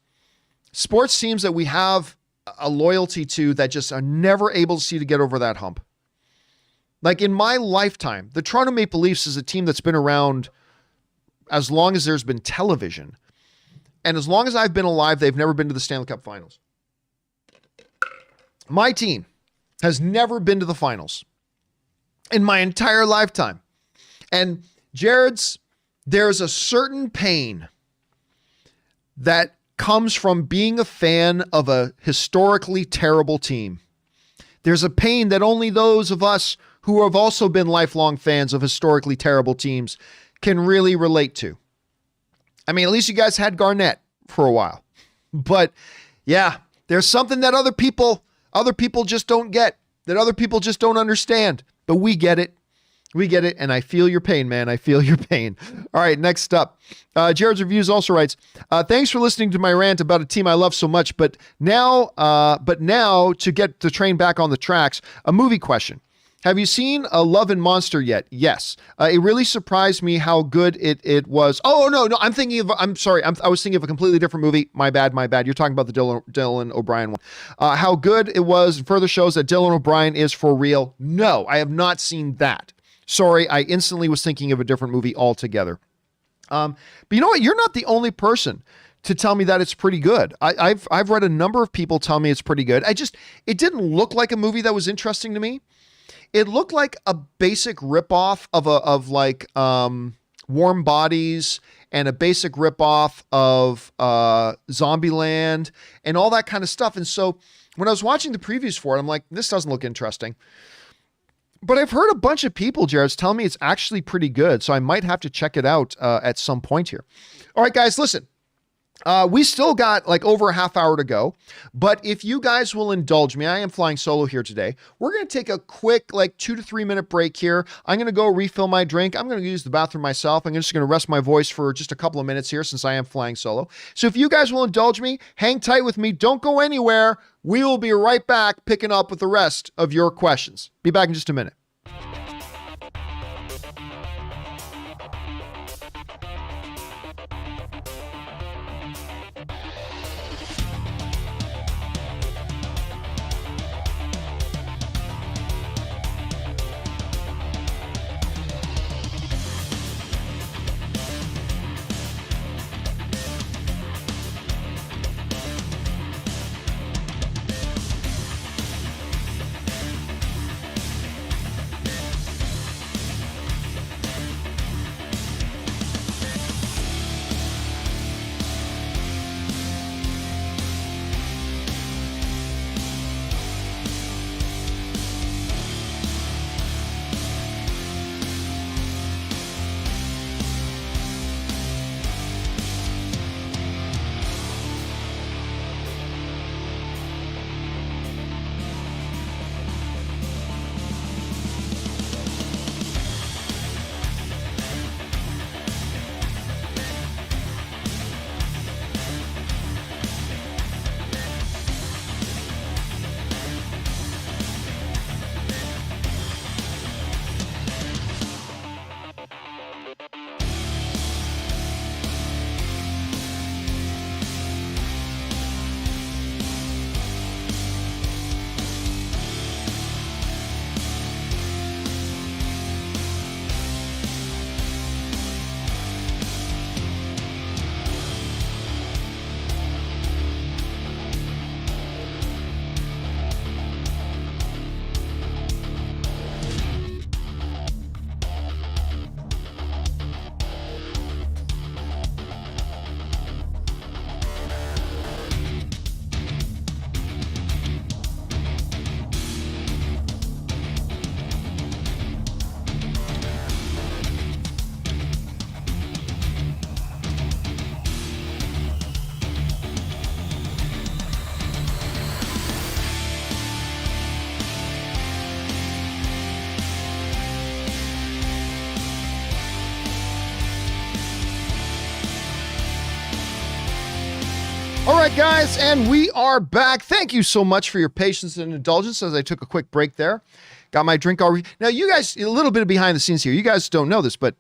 sports teams that we have a loyalty to that just are never able to see to get over that hump. Like in my lifetime, the Toronto Maple Leafs is a team that's been around as long as there's been television. And as long as I've been alive, they've never been to the Stanley Cup Finals. My team has never been to the finals in my entire lifetime. And Jared's, there's a certain pain that comes from being a fan of a historically terrible team. There's a pain that only those of us who have also been lifelong fans of historically terrible teams can really relate to. I mean, at least you guys had Garnett for a while. But yeah, there's something that other people just don't get, that other people just don't understand. But we get it. And I feel your pain, man. I feel your pain. All right, next up. Jared's Reviews also writes, thanks for listening to my rant about a team I love so much, but now to get the train back on the tracks, a movie question. Have you seen Love and Monster yet? Yes. It really surprised me how good it was. Oh, no, I'm sorry. I was thinking of a completely different movie. My bad. You're talking about the Dylan O'Brien one. How good it was further shows that Dylan O'Brien is for real. No, I have not seen that. Sorry, I instantly was thinking of a different movie altogether. But you know what? You're not the only person to tell me that it's pretty good. I've read a number of people tell me it's pretty good. It didn't look like a movie that was interesting to me. It looked like a basic ripoff of Warm Bodies and a basic ripoff of Zombieland and all that kind of stuff. And so when I was watching the previews for it, I'm like, this doesn't look interesting. But I've heard a bunch of people, Jared, tell me it's actually pretty good. So I might have to check it out at some point here. All right, guys, listen. We still got like over a half hour to go, but if you guys will indulge me, I am flying solo here today. We're going to take a quick 2 to 3 minute break here. I'm going to go refill my drink. I'm going to use the bathroom myself. I'm just going to rest my voice for just a couple of minutes here since I am flying solo. So if you guys will indulge me, hang tight with me. Don't go anywhere. We will be right back picking up with the rest of your questions. Be back in just a minute. right, guys, and we are back. Thank you so much for your patience and indulgence as I took a quick break there. Got my drink already. Now, you guys, a little bit of behind the scenes here. You guys don't know this, but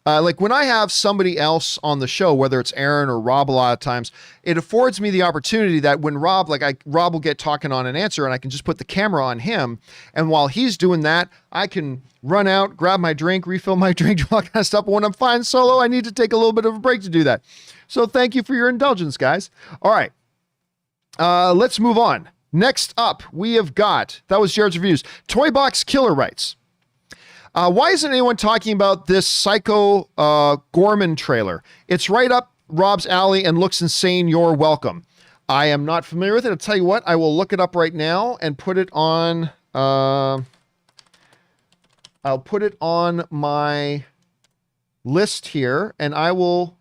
like when I have somebody else on the show, whether it's Aaron or Rob a lot of times, it affords me the opportunity that when Rob will get talking on an answer and I can just put the camera on him. And while he's doing that, I can run out, grab my drink, refill my drink, all that kind of stuff. But when I'm flying solo, I need to take a little bit of a break to do that. So thank you for your indulgence, guys. All right, let's move on. Next up, we have got, that was Jared's reviews, Toy Box Killer writes, why isn't anyone talking about this Psycho Gorman trailer? It's right up Rob's alley and looks insane. You're welcome. I am not familiar with it. I'll tell you what, I will look it up right now and put it on, I'll put it on my list here and I will...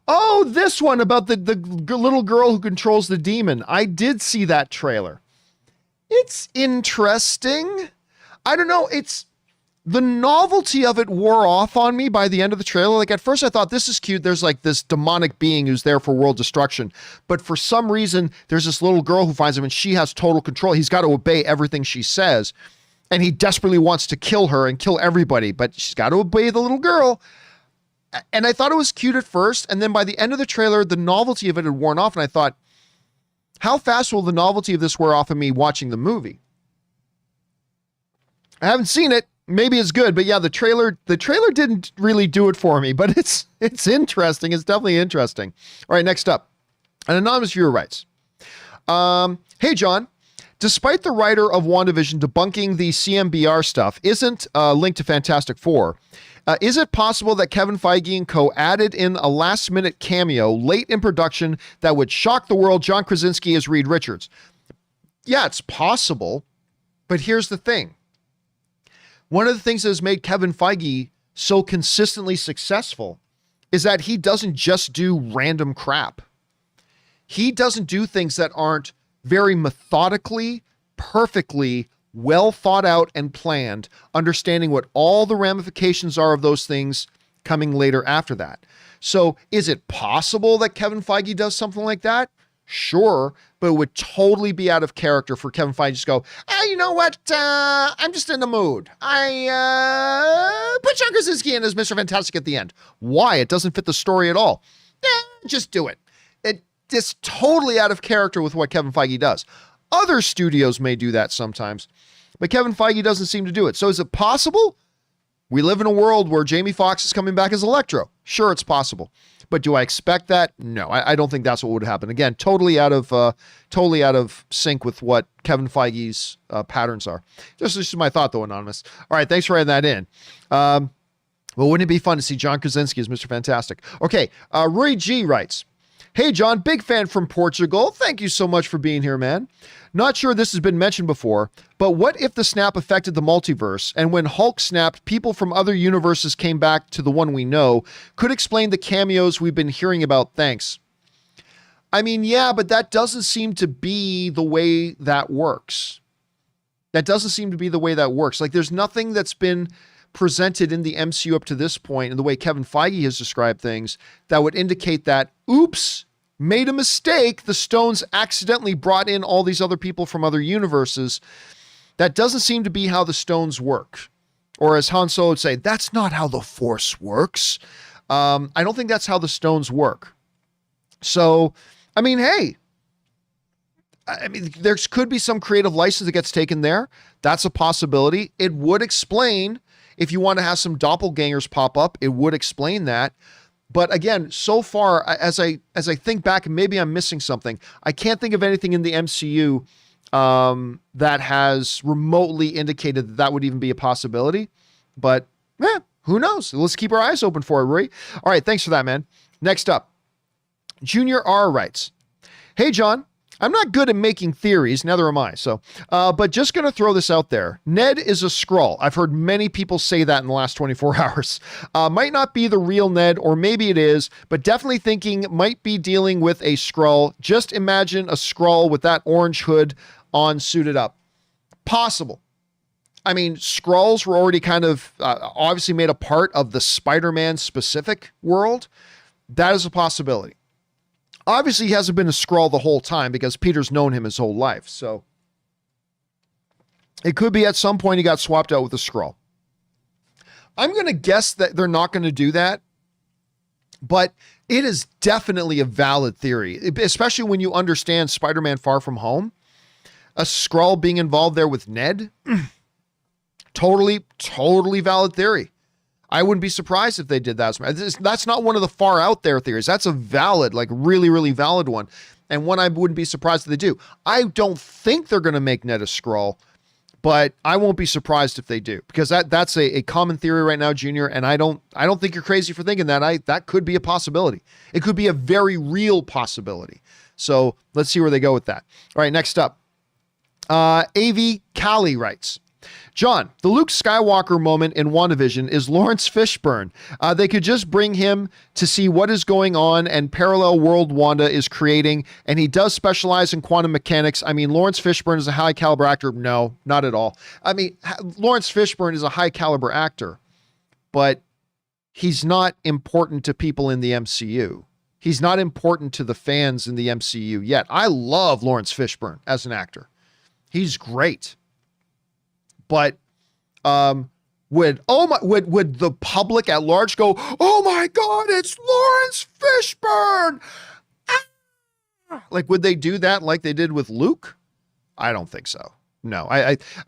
Oh, this one about the little girl who controls the demon. I did see that trailer. It's interesting. I don't know. The novelty of it wore off on me by the end of the trailer. Like at first I thought this is cute. There's like this demonic being who's there for world destruction. But for some reason, there's this little girl who finds him and she has total control. He's got to obey everything she says. And he desperately wants to kill her and kill everybody, but she's got to obey the little girl. And I thought it was cute at first. And then by the end of the trailer, the novelty of it had worn off. And I thought, how fast will the novelty of this wear off of me watching the movie? I haven't seen it. Maybe it's good, but yeah, the trailer didn't really do it for me, but it's interesting. It's definitely interesting. All right, next up, an anonymous viewer writes, hey, John, despite the writer of WandaVision debunking the CMBR stuff isn't linked to Fantastic Four, is it possible that Kevin Feige and co. added in a last-minute cameo late in production that would shock the world, John Krasinski as Reed Richards? Yeah, it's possible, but here's the thing. One of the things that has made Kevin Feige so consistently successful is that he doesn't just do random crap. He doesn't do things that aren't very methodically, perfectly, well thought out and planned, understanding what all the ramifications are of those things coming later after that. So is it possible that Kevin Feige does something like that? Sure, but it would totally be out of character for Kevin Feige to just go, you know what? I'm just in the mood. I put John Krasinski in as Mr. Fantastic at the end. Why? It doesn't fit the story at all. Just do it. It's totally out of character with what Kevin Feige does. Other studios may do that sometimes, but Kevin Feige doesn't seem to do it. So is it possible? We live in a world where Jamie Foxx is coming back as Electro. Sure, it's possible. But do I expect that? No, I don't think that's what would happen. Again, totally out of sync with what Kevin Feige's patterns are. This is my thought, though, Anonymous. All right, thanks for writing that in. Well, wouldn't it be fun to see John Krasinski as Mr. Fantastic? Okay, Roy G writes, hey, John, big fan from Portugal. Thank you so much for being here, man. Not sure this has been mentioned before, but what if the snap affected the multiverse, and when Hulk snapped, people from other universes came back to the one we know? Could explain the cameos we've been hearing about. Thanks. I mean, yeah, but that doesn't seem to be the way that works. That doesn't seem to be the way that works. Like, there's nothing that's been presented in the MCU up to this point, and the way Kevin Feige has described things, that would indicate that, oops, made a mistake. The Stones accidentally brought in all these other people from other universes. That doesn't seem to be how the Stones work. Or as Han Solo would say, that's not how the Force works. I don't think that's how the Stones work. So, I mean, hey, there could be some creative license that gets taken there. That's a possibility. It would explain, if you want to have some doppelgangers pop up, it would explain that. But again, so far, as I think back, and maybe I'm missing something, I can't think of anything in the MCU that has remotely indicated that would even be a possibility. But who knows? Let's keep our eyes open for it, Rory. All right, thanks for that, man. Next up, Junior R writes, hey, John, I'm not good at making theories, neither am I. So, but just going to throw this out there. Ned is a Skrull. I've heard many people say that in the last 24 hours. Might not be the real Ned, or maybe it is, but definitely thinking might be dealing with a Skrull. Just imagine a Skrull with that orange hood on, suited up. Possible. I mean, Skrulls were already kind of obviously made a part of the SpiderMan specific world. That is a possibility. Obviously, he hasn't been a Skrull the whole time because Peter's known him his whole life. So it could be at some point he got swapped out with a Skrull. I'm going to guess that they're not going to do that, but it is definitely a valid theory, especially when you understand Spider-Man Far From Home. A Skrull being involved there with Ned. Totally valid theory. I wouldn't be surprised if they did that. That's not one of the far out there theories. That's a valid, like really valid one. And one I wouldn't be surprised if they do. I don't think they're going to make Ned a Skrull, but I won't be surprised if they do, because that's a common theory right now, Junior. And I don't think you're crazy for thinking that. That could be a possibility. It could be a very real possibility. So let's see where they go with that. All right, next up. AV Callie writes, John, the Luke Skywalker moment in WandaVision is Lawrence Fishburne. They could just bring him to see what is going on and parallel world Wanda is creating, and he does specialize in quantum mechanics. I mean, Lawrence Fishburne is a high caliber actor. No, not at all. I mean, Lawrence Fishburne is a high caliber actor, but he's not important to people in the MCU. He's not important to the fans in the MCU yet. I love Lawrence Fishburne as an actor. He's great. But would the public at large go, "Oh my God, it's Lawrence Fishburne"? Ah! Like, would they do that like they did with Luke? I don't think so. No,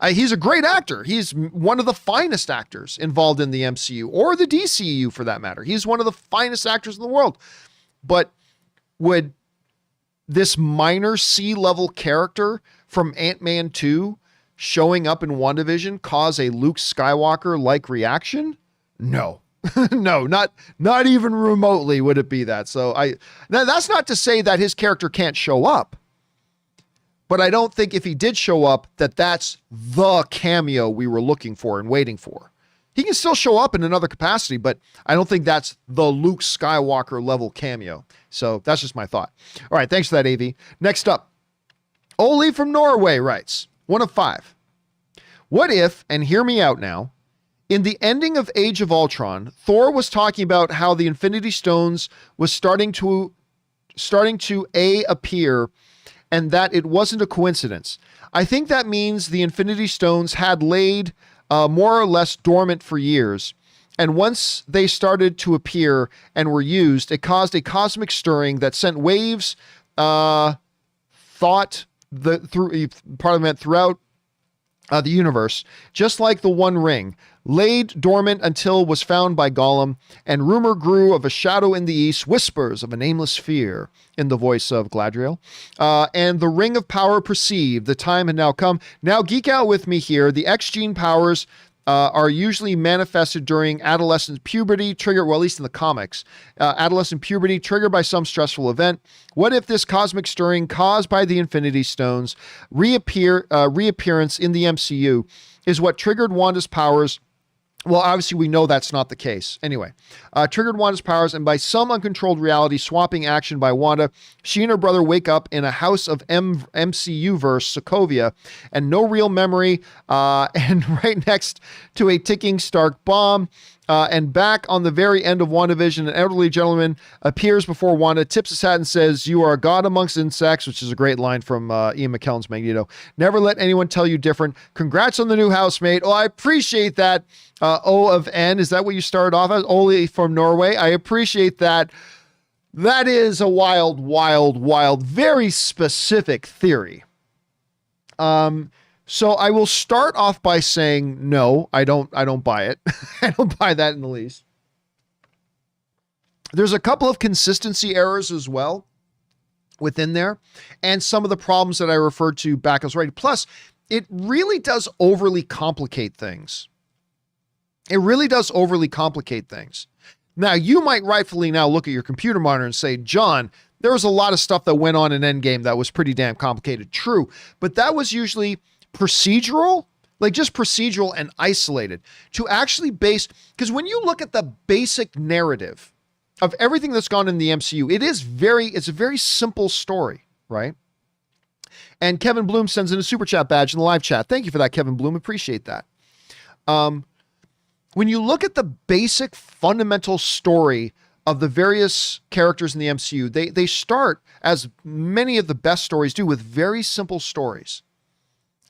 he's a great actor. He's one of the finest actors involved in the MCU or the DCU for that matter. He's one of the finest actors in the world. But would this minor C-level character from Ant-Man 2 showing up in WandaVision cause a Luke Skywalker-like reaction? No. No, not even remotely would it be that. So now that's not to say that his character can't show up, but I don't think if he did show up that's the cameo we were looking for and waiting for. He can still show up in another capacity, but I don't think that's the Luke Skywalker level cameo. So that's just my thought. All right, thanks for that, AV. Next up, Oli from Norway writes, 1 of 5. What if, and hear me out now, in the ending of Age of Ultron, Thor was talking about how the Infinity Stones was starting to appear, and that it wasn't a coincidence. I think that means the Infinity Stones had laid more or less dormant for years, and once they started to appear and were used, it caused a cosmic stirring that sent waves throughout the universe, just like the One Ring, laid dormant until was found by Gollum, and rumor grew of a shadow in the east, whispers of a nameless fear, in the voice of Gladriel, and the Ring of Power perceived. The time had now come. Now geek out with me here. The X-gene powers are usually manifested during adolescent puberty, at least in the comics, adolescent puberty triggered by some stressful event. What if this cosmic stirring caused by the Infinity Stones reappearance in the MCU is what triggered Wanda's powers? Well, obviously we know that's not the case. Anyway, triggered Wanda's powers, and by some uncontrolled reality swapping action by Wanda, she and her brother wake up in a house of MCU-verse Sokovia, and no real memory, and right next to a ticking Stark bomb. And back on the very end of WandaVision, an elderly gentleman appears before Wanda, tips his hat and says, "You are a god amongst insects," which is a great line from Ian McKellen's Magneto. "Never let anyone tell you different. Congrats on the new housemate." Oh, I appreciate that. O of N, is that what you started off as? Oli from Norway. I appreciate that. That is a wild, very specific theory. So I will start off by saying, no, I don't buy it. I don't buy that in the least. There's a couple of consistency errors as well within there, and some of the problems that I referred to back as right. Plus, it really does overly complicate things. It really does overly complicate things. Now, you might rightfully now look at your computer monitor and say, John, there was a lot of stuff that went on in Endgame that was pretty damn complicated. True, but that was usually procedural, like just procedural and isolated. To actually base, because when you look at the basic narrative of everything that's gone in the MCU, it's a very simple story, right? And Kevin Bloom sends in a super chat badge in the live chat. Thank you for that, Kevin Bloom. Appreciate that. When you look at the basic fundamental story of the various characters in the MCU, they start, as many of the best stories do, with very simple stories.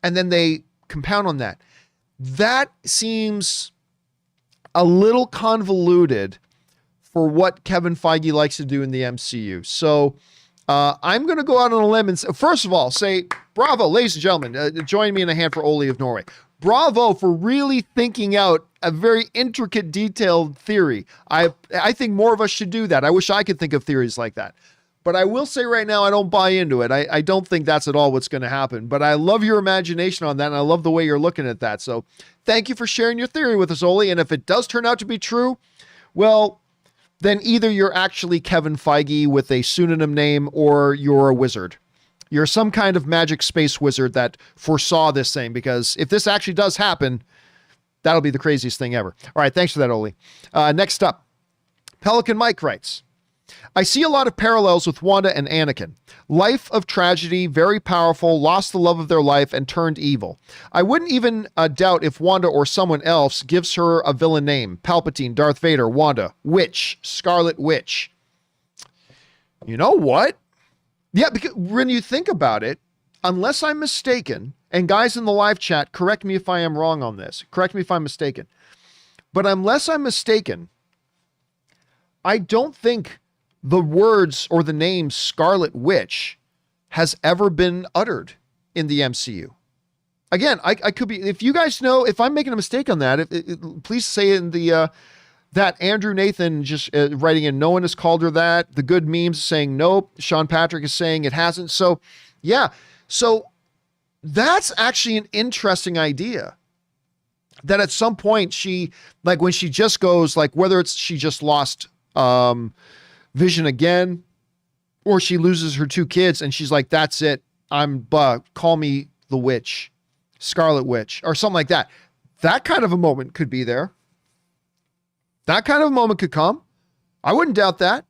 And then they compound on that. That seems a little convoluted for what Kevin Feige likes to do in the MCU. So I'm going to go out on a limb and first of all say bravo, ladies and gentlemen. Join me in a hand for Ole of Norway. Bravo for really thinking out a very intricate, detailed theory. I think more of us should do that. I wish I could think of theories like that. But I will say right now, I don't buy into it. I don't think that's at all what's going to happen. But I love your imagination on that, and I love the way you're looking at that. So thank you for sharing your theory with us, Ole. And if it does turn out to be true, well, then either you're actually Kevin Feige with a pseudonym name, or you're a wizard. You're some kind of magic space wizard that foresaw this thing, because if this actually does happen, that'll be the craziest thing ever. All right, thanks for that, Ole. Next up, Pelican Mike writes, I see a lot of parallels with Wanda and Anakin. Life of tragedy, very powerful, lost the love of their life and turned evil. I wouldn't even doubt if Wanda or someone else gives her a villain name. Palpatine, Darth Vader, Wanda, Witch, Scarlet Witch. You know what? Yeah, because when you think about it, unless I'm mistaken, and guys in the live chat, correct me if I am wrong on this. Correct me if I'm mistaken. But unless I'm mistaken, I don't think the words or the name Scarlet Witch has ever been uttered in the MCU. Again, I could be, if you guys know, if I'm making a mistake on that, please say in the, that Andrew Nathan just writing in, no one has called her that. The good memes saying nope. Sean Patrick is saying it hasn't. So yeah. So that's actually an interesting idea, that at some point she, like when she just goes, like whether it's she just lost Vision again, or she loses her two kids and she's like, that's it. Call me the witch, Scarlet Witch, or something like that. That kind of a moment could be there. That kind of a moment could come. I wouldn't doubt that.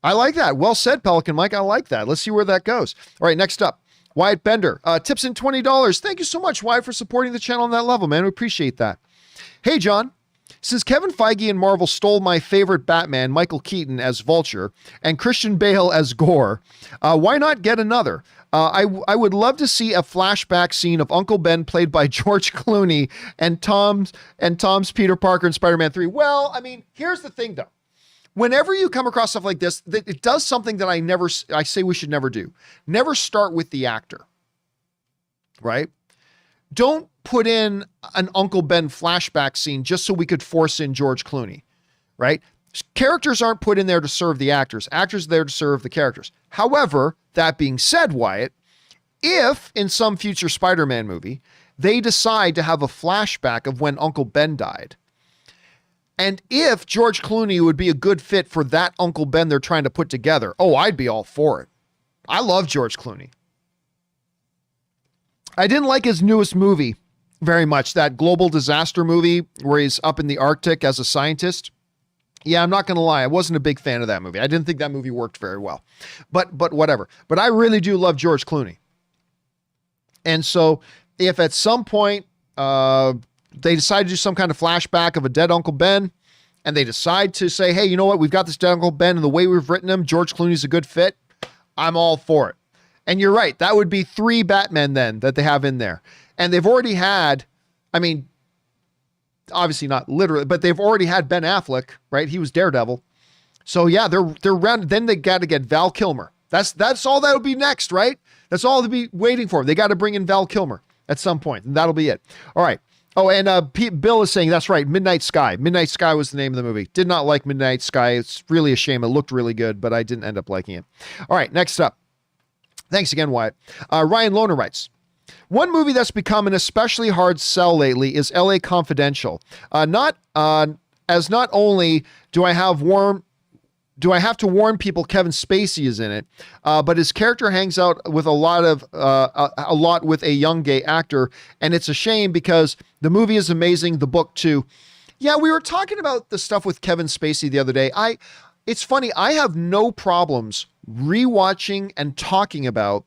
I like that. Well said, Pelican Mike. I like that. Let's see where that goes. All right, next up, Wyatt Bender. Tips in $20. Thank you so much, Wyatt, for supporting the channel on that level, man. We appreciate that. Hey, John. Since Kevin Feige and Marvel stole my favorite Batman, Michael Keaton, as Vulture, and Christian Bale as Gore, why not get another? I would love to see a flashback scene of Uncle Ben played by George Clooney and Tom's Peter Parker in Spider-Man 3. Well, I mean, here's the thing, though. Whenever you come across stuff like this, it does something that I say we should never do. Never start with the actor, right? Don't put in an Uncle Ben flashback scene just so we could force in George Clooney, right? Characters aren't put in there to serve the actors. Actors are there to serve the characters. However, that being said, Wyatt, if in some future Spider-Man movie, they decide to have a flashback of when Uncle Ben died, and if George Clooney would be a good fit for that Uncle Ben they're trying to put together, oh, I'd be all for it. I love George Clooney. I didn't like his newest movie very much, that global disaster movie where he's up in the Arctic as a scientist. Yeah, I'm not going to lie. I wasn't a big fan of that movie. I didn't think that movie worked very well, but whatever. But I really do love George Clooney. And so if at some point they decide to do some kind of flashback of a dead Uncle Ben, and they decide to say, hey, you know what? We've got this dead Uncle Ben, and the way we've written him, George Clooney's a good fit. I'm all for it. And you're right. That would be 3 Batmen then that they have in there. And they've already had, I mean, obviously not literally, but they've already had Ben Affleck, right? He was Daredevil. So yeah, they're around. Then they got to get Val Kilmer. That's all that would be next, right? That's all they'll be waiting for. They got to bring in Val Kilmer at some point, and that'll be it. All right. Oh, and Bill is saying, that's right, Midnight Sky. Midnight Sky was the name of the movie. Did not like Midnight Sky. It's really a shame. It looked really good, but I didn't end up liking it. All right, next up. Thanks again, Wyatt. Ryan Lohner writes, one movie that's become an especially hard sell lately is LA Confidential. Not only do I have to warn people Kevin Spacey is in it, but his character hangs out with a lot with a young gay actor, and it's a shame because the movie is amazing, the book too. Yeah, we were talking about the stuff with Kevin Spacey the other day. It's funny, I have no problems rewatching and talking about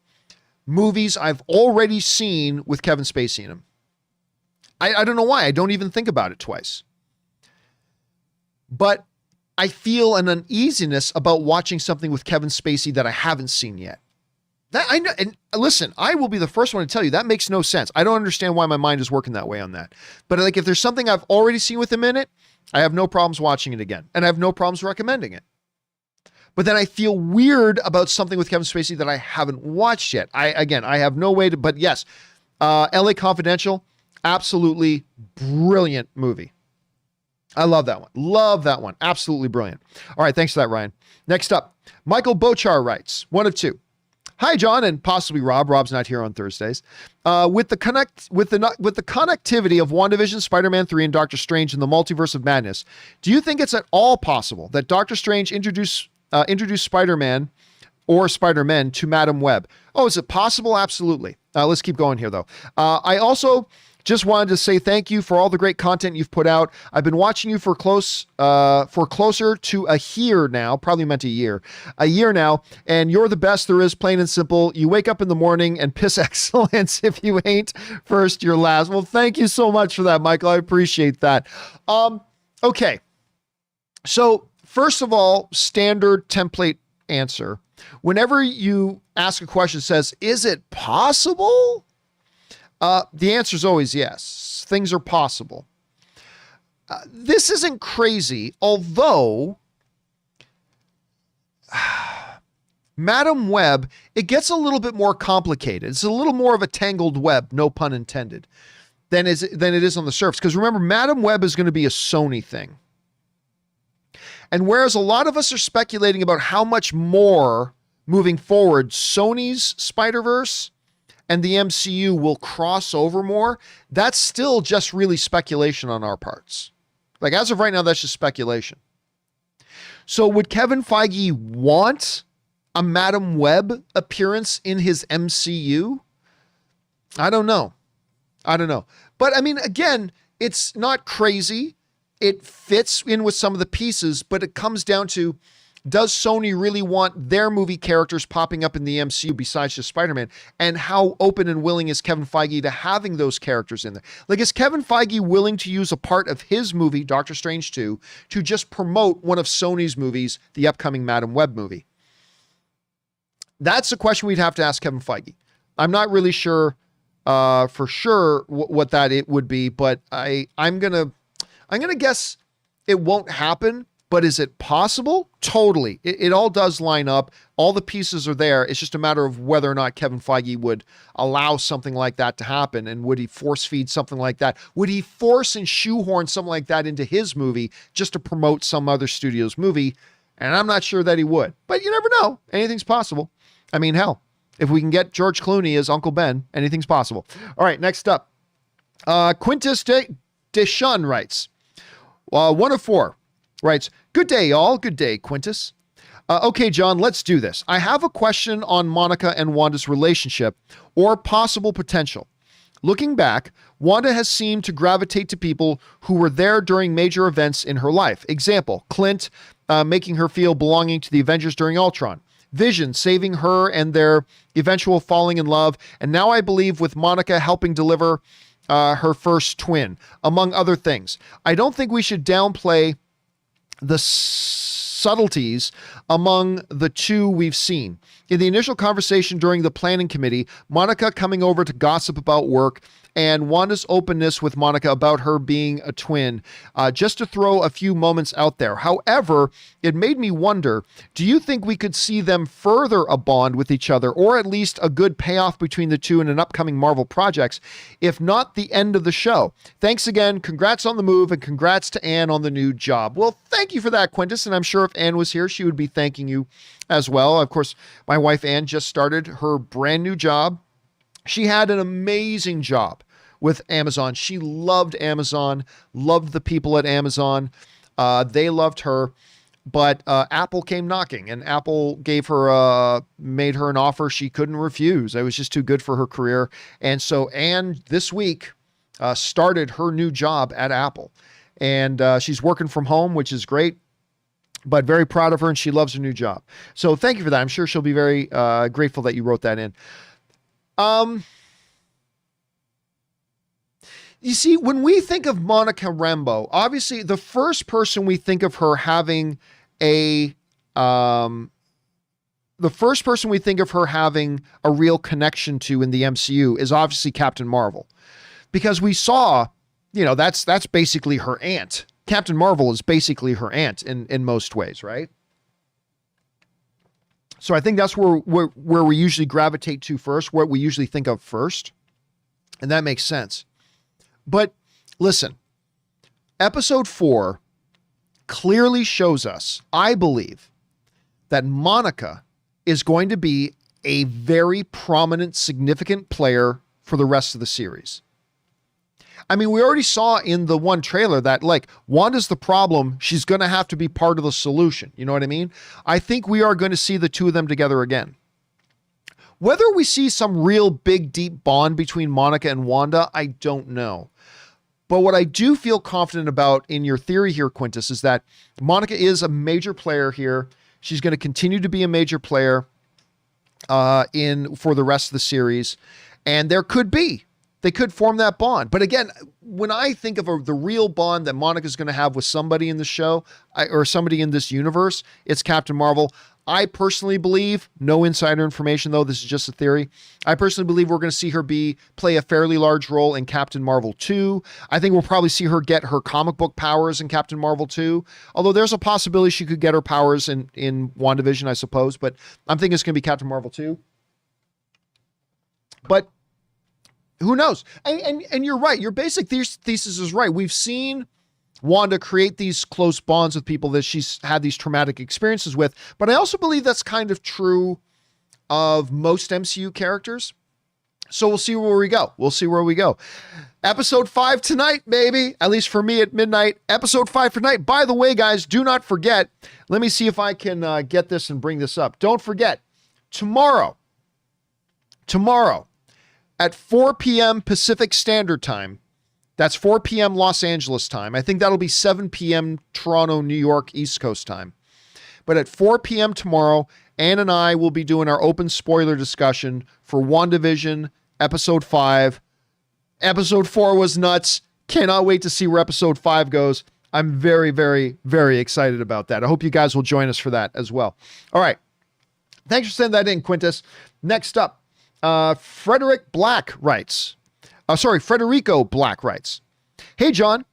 movies I've already seen with Kevin Spacey in them. I don't know why. I don't even think about it twice. But I feel an uneasiness about watching something with Kevin Spacey that I haven't seen yet. That I know, and listen, I will be the first one to tell you that makes no sense. I don't understand why my mind is working that way on that. But like, if there's something I've already seen with him in it, I have no problems watching it again, and I have no problems recommending it. But then I feel weird about something with Kevin Spacey that I haven't watched yet. I have no way to, but yes, LA Confidential, absolutely brilliant movie. I love that one. Love that one. Absolutely brilliant. All right. Thanks for that, Ryan. Next up, Michael Bochar writes, one of two. Hi, John, and possibly Rob. Rob's not here on Thursdays. With the connectivity of WandaVision, Spider-Man 3, and Doctor Strange in the Multiverse of Madness, do you think it's at all possible that Doctor Strange introduced Spider-Man or Spider-Men to Madam Web? Oh, is it possible? Absolutely. Let's keep going here, though. I also just wanted to say thank you for all the great content you've put out. I've been watching you for closer to a year now, probably meant a year now, and you're the best there is, plain and simple. You wake up in the morning and piss excellence. If you ain't first, you're last. Well, thank you so much for that, Michael. I appreciate that. Okay. So first of all, standard template answer. Whenever you ask a question that says, is it possible? The answer is always yes. Things are possible. This isn't crazy, although Madam Web, it gets a little bit more complicated. It's a little more of a tangled web, no pun intended, than it is on the surface. Because remember, Madam Web is going to be a Sony thing. And whereas a lot of us are speculating about how much more moving forward Sony's Spider-Verse and the MCU will cross over more, that's still just really speculation on our parts. Like, as of right now, that's just speculation. So would Kevin Feige want a Madam Web appearance in his MCU? I don't know. But I mean, again, it's not crazy. It fits in with some of the pieces, but it comes down to, does Sony really want their movie characters popping up in the MCU besides just Spider-Man? And how open and willing is Kevin Feige to having those characters in there? Like, is Kevin Feige willing to use a part of his movie, Doctor Strange 2, to just promote one of Sony's movies, the upcoming Madam Web movie? That's a question we'd have to ask Kevin Feige. I'm not really sure for sure what that it would be, but I'm gonna guess it won't happen. But is it possible? Totally. It all does line up. All the pieces are there. It's just a matter of whether or not Kevin Feige would allow something like that to happen. And would he force feed something like that? Would he force and shoehorn something like that into his movie just to promote some other studio's movie? And I'm not sure that he would. But you never know. Anything's possible. I mean, hell, if we can get George Clooney as Uncle Ben, anything's possible. All right, next up. Quintus Deschun writes, 1 of 4. Writes, good day, y'all. Good day, Quintus. Okay, John, let's do this. I have a question on Monica and Wanda's relationship or possible potential. Looking back, Wanda has seemed to gravitate to people who were there during major events in her life. Example, Clint making her feel belonging to the Avengers during Ultron. Vision saving her and their eventual falling in love. And now I believe with Monica helping deliver her first twin, among other things. I don't think we should downplay the subtleties among the two we've seen. In the initial conversation during the planning committee, Monica coming over to gossip about work and Wanda's openness with Monica about her being a twin, just to throw a few moments out there. However, it made me wonder, do you think we could see them further a bond with each other, or at least a good payoff between the two in an upcoming Marvel projects, if not the end of the show? Thanks again. Congrats on the move, and congrats to Anne on the new job. Well, thank you for that, Quintus, and I'm sure if Anne was here, she would be thanking you as well. Of course, my wife Anne just started her brand new job. She had an amazing job with Amazon. She loved Amazon, loved the people at Amazon. They loved her, but Apple came knocking, and Apple made her an offer she couldn't refuse. It was just too good for her career. And so Anne this week started her new job at Apple, and she's working from home, which is great, but very proud of her, and she loves her new job. So thank you for that. I'm sure she'll be very grateful that you wrote that in. You see, when we think of Monica Rambeau, obviously the first person we think of her having a real connection to in the MCU is obviously Captain Marvel. Because we saw, that's basically her aunt. Captain Marvel is basically her aunt in most ways, right? So I think that's where we usually gravitate to first, what we usually think of first. And that makes sense. But listen, episode 4 clearly shows us, I believe, that Monica is going to be a very prominent, significant player for the rest of the series. I mean, we already saw in the one trailer that, like, Wanda's the problem. She's going to have to be part of the solution. You know what I mean? I think we are going to see the two of them together again. Whether we see some real big, deep bond between Monica and Wanda, I don't know. But what I do feel confident about in your theory here, Quintus, is that Monica is a major player here. She's going to continue to be a major player for the rest of the series. And they could form that bond. But again, when I think of the real bond that Monica's going to have with somebody in the show or somebody in this universe, it's Captain Marvel. I personally believe, no insider information though, this is just a theory. I personally believe we're going to see her play a fairly large role in Captain Marvel 2. I think we'll probably see her get her comic book powers in Captain Marvel 2. Although there's a possibility she could get her powers in WandaVision, I suppose. But I'm thinking it's going to be Captain Marvel 2. But who knows? And you're right. Your basic thesis is right. We've seen Wanda create these close bonds with people that she's had these traumatic experiences with. But I also believe that's kind of true of most MCU characters. So we'll see where we go. Episode 5 tonight, baby. At least for me at midnight. Episode 5 tonight. By the way, guys, do not forget. Let me see if I can get this and bring this up. Don't forget, tomorrow, at 4 p.m. Pacific Standard Time, that's 4 p.m. Los Angeles time. I think that'll be 7 p.m. Toronto, New York, East Coast time. But at 4 p.m. tomorrow, Ann and I will be doing our open spoiler discussion for WandaVision Episode 5. Episode 4 was nuts. Cannot wait to see where Episode 5 goes. I'm very, very, very excited about that. I hope you guys will join us for that as well. All right. Thanks for sending that in, Quintus. Next up. Frederico Black writes, "Hey, John,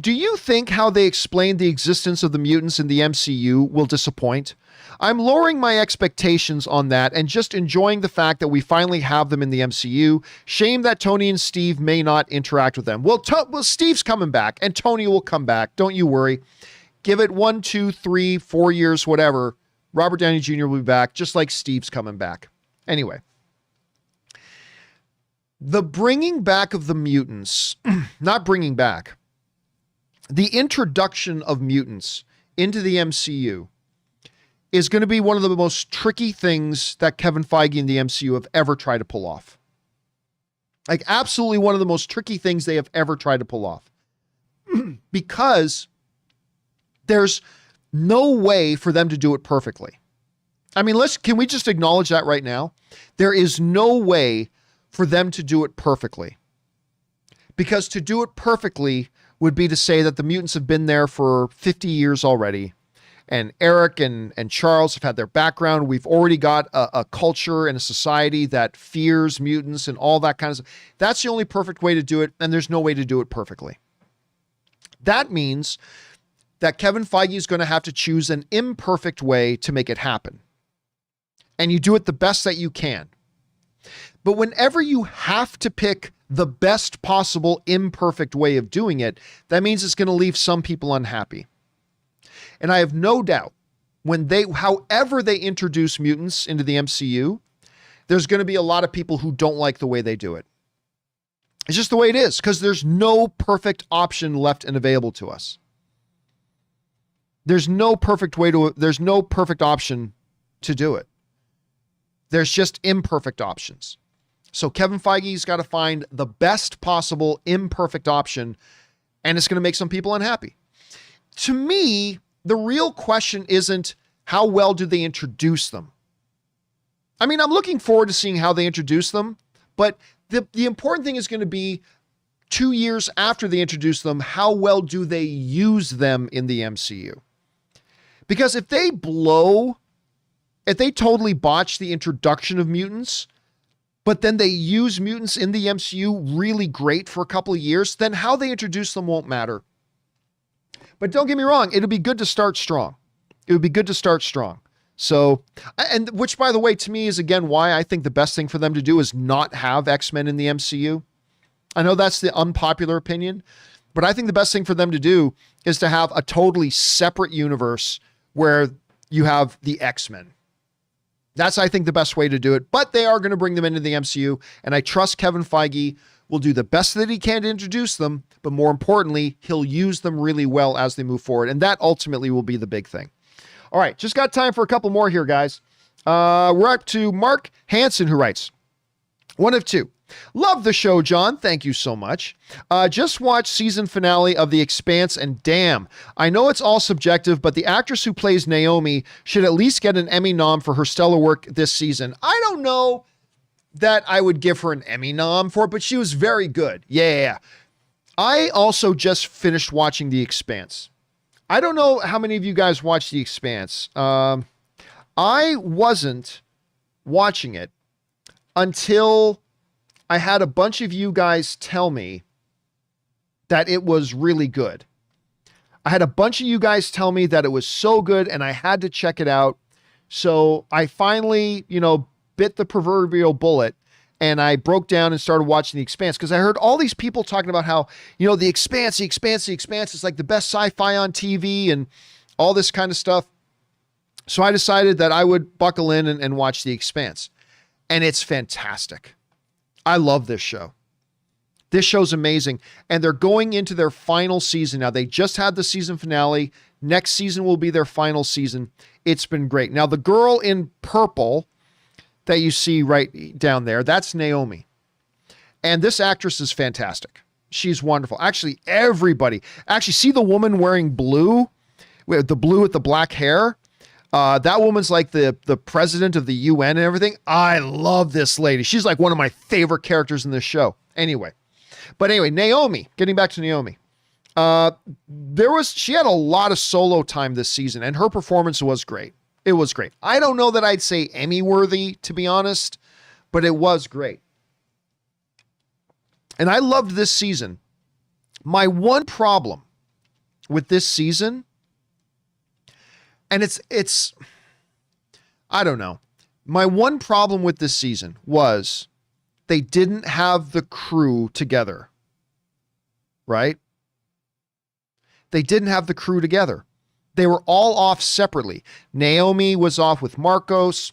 do you think how they explain the existence of the mutants in the MCU will disappoint? I'm lowering my expectations on that and just enjoying the fact that we finally have them in the MCU. Shame that Tony and Steve may not interact with them." Well, Steve's coming back and Tony will come back. Don't you worry. Give it 1, 2, 3, 4 years, whatever. Robert Downey Jr. will be back, just like Steve's coming back. Anyway. The bringing back of the mutants, not bringing back, the introduction of mutants into the MCU is going to be one of the most tricky things that Kevin Feige and the MCU have ever tried to pull off. Like, absolutely one of the most tricky things they have ever tried to pull off. Because there's no way for them to do it perfectly. I mean, can we just acknowledge that right now? There is no way for them to do it perfectly. Because to do it perfectly would be to say that the mutants have been there for 50 years already. And Eric and Charles have had their background. We've already got a culture and a society that fears mutants and all that kind of stuff. That's the only perfect way to do it, and there's no way to do it perfectly. That means that Kevin Feige is going to have to choose an imperfect way to make it happen. And you do it the best that you can. But whenever you have to pick the best possible imperfect way of doing it, that means it's going to leave some people unhappy. And I have no doubt however they introduce mutants into the MCU, there's going to be a lot of people who don't like the way they do it. It's just the way it is, because there's no perfect option left and available to us. There's no perfect option to do it. There's just imperfect options. So Kevin Feige's got to find the best possible imperfect option, and it's going to make some people unhappy. To me, the real question isn't how well do they introduce them. I mean, I'm looking forward to seeing how they introduce them, but the important thing is going to be 2 years after they introduce them, how well do they use them in the MCU? Because if they totally botch the introduction of mutants, but then they use mutants in the MCU really great for a couple of years, then how they introduce them won't matter. But don't get me wrong, it'll be good to start strong. It would be good to start strong. So, and which, by the way, to me is again why I think the best thing for them to do is not have X-Men in the MCU. I know that's the unpopular opinion, but I think the best thing for them to do is to have a totally separate universe where you have the X-Men. That's, I think, the best way to do it, but they are going to bring them into the MCU, and I trust Kevin Feige will do the best that he can to introduce them, but more importantly, he'll use them really well as they move forward, and that ultimately will be the big thing. All right, just got time for a couple more here, guys. We're up to Mark Hansen, who writes, 1 of 2. Love the show, John. Thank you so much. Just watched season finale of The Expanse, and damn, I know it's all subjective, but the actress who plays Naomi should at least get an Emmy nom for her stellar work this season. I don't know that I would give her an Emmy nom for it, but she was very good. Yeah. I also just finished watching The Expanse. I don't know how many of you guys watched The Expanse. I wasn't watching it until I had a bunch of you guys tell me that it was really good. I had a bunch of you guys tell me that it was so good and I had to check it out. So I finally, bit the proverbial bullet and I broke down and started watching The Expanse because I heard all these people talking about how, The Expanse is like the best sci-fi on TV and all this kind of stuff. So I decided that I would buckle in and watch The Expanse. And it's fantastic. I love this show. This show's amazing. And they're going into their final season now. They just had the season finale. Next season will be their final season. It's been great. Now, the girl in purple that you see right down there, that's Naomi. And this actress is fantastic. She's wonderful. Actually, everybody. Actually, see the woman wearing blue? With the blue with the black hair? That woman's like the president of the UN and everything. I love this lady. She's like one of my favorite characters in this show. Anyway, Naomi, getting back to Naomi. She had a lot of solo time this season and her performance was great. It was great. I don't know that I'd say Emmy worthy, to be honest, but it was great. And I loved this season. My one problem with this season, and it's, I don't know. My one problem with this season was they didn't have the crew together, right? They didn't have the crew together. They were all off separately. Naomi was off with Marcos.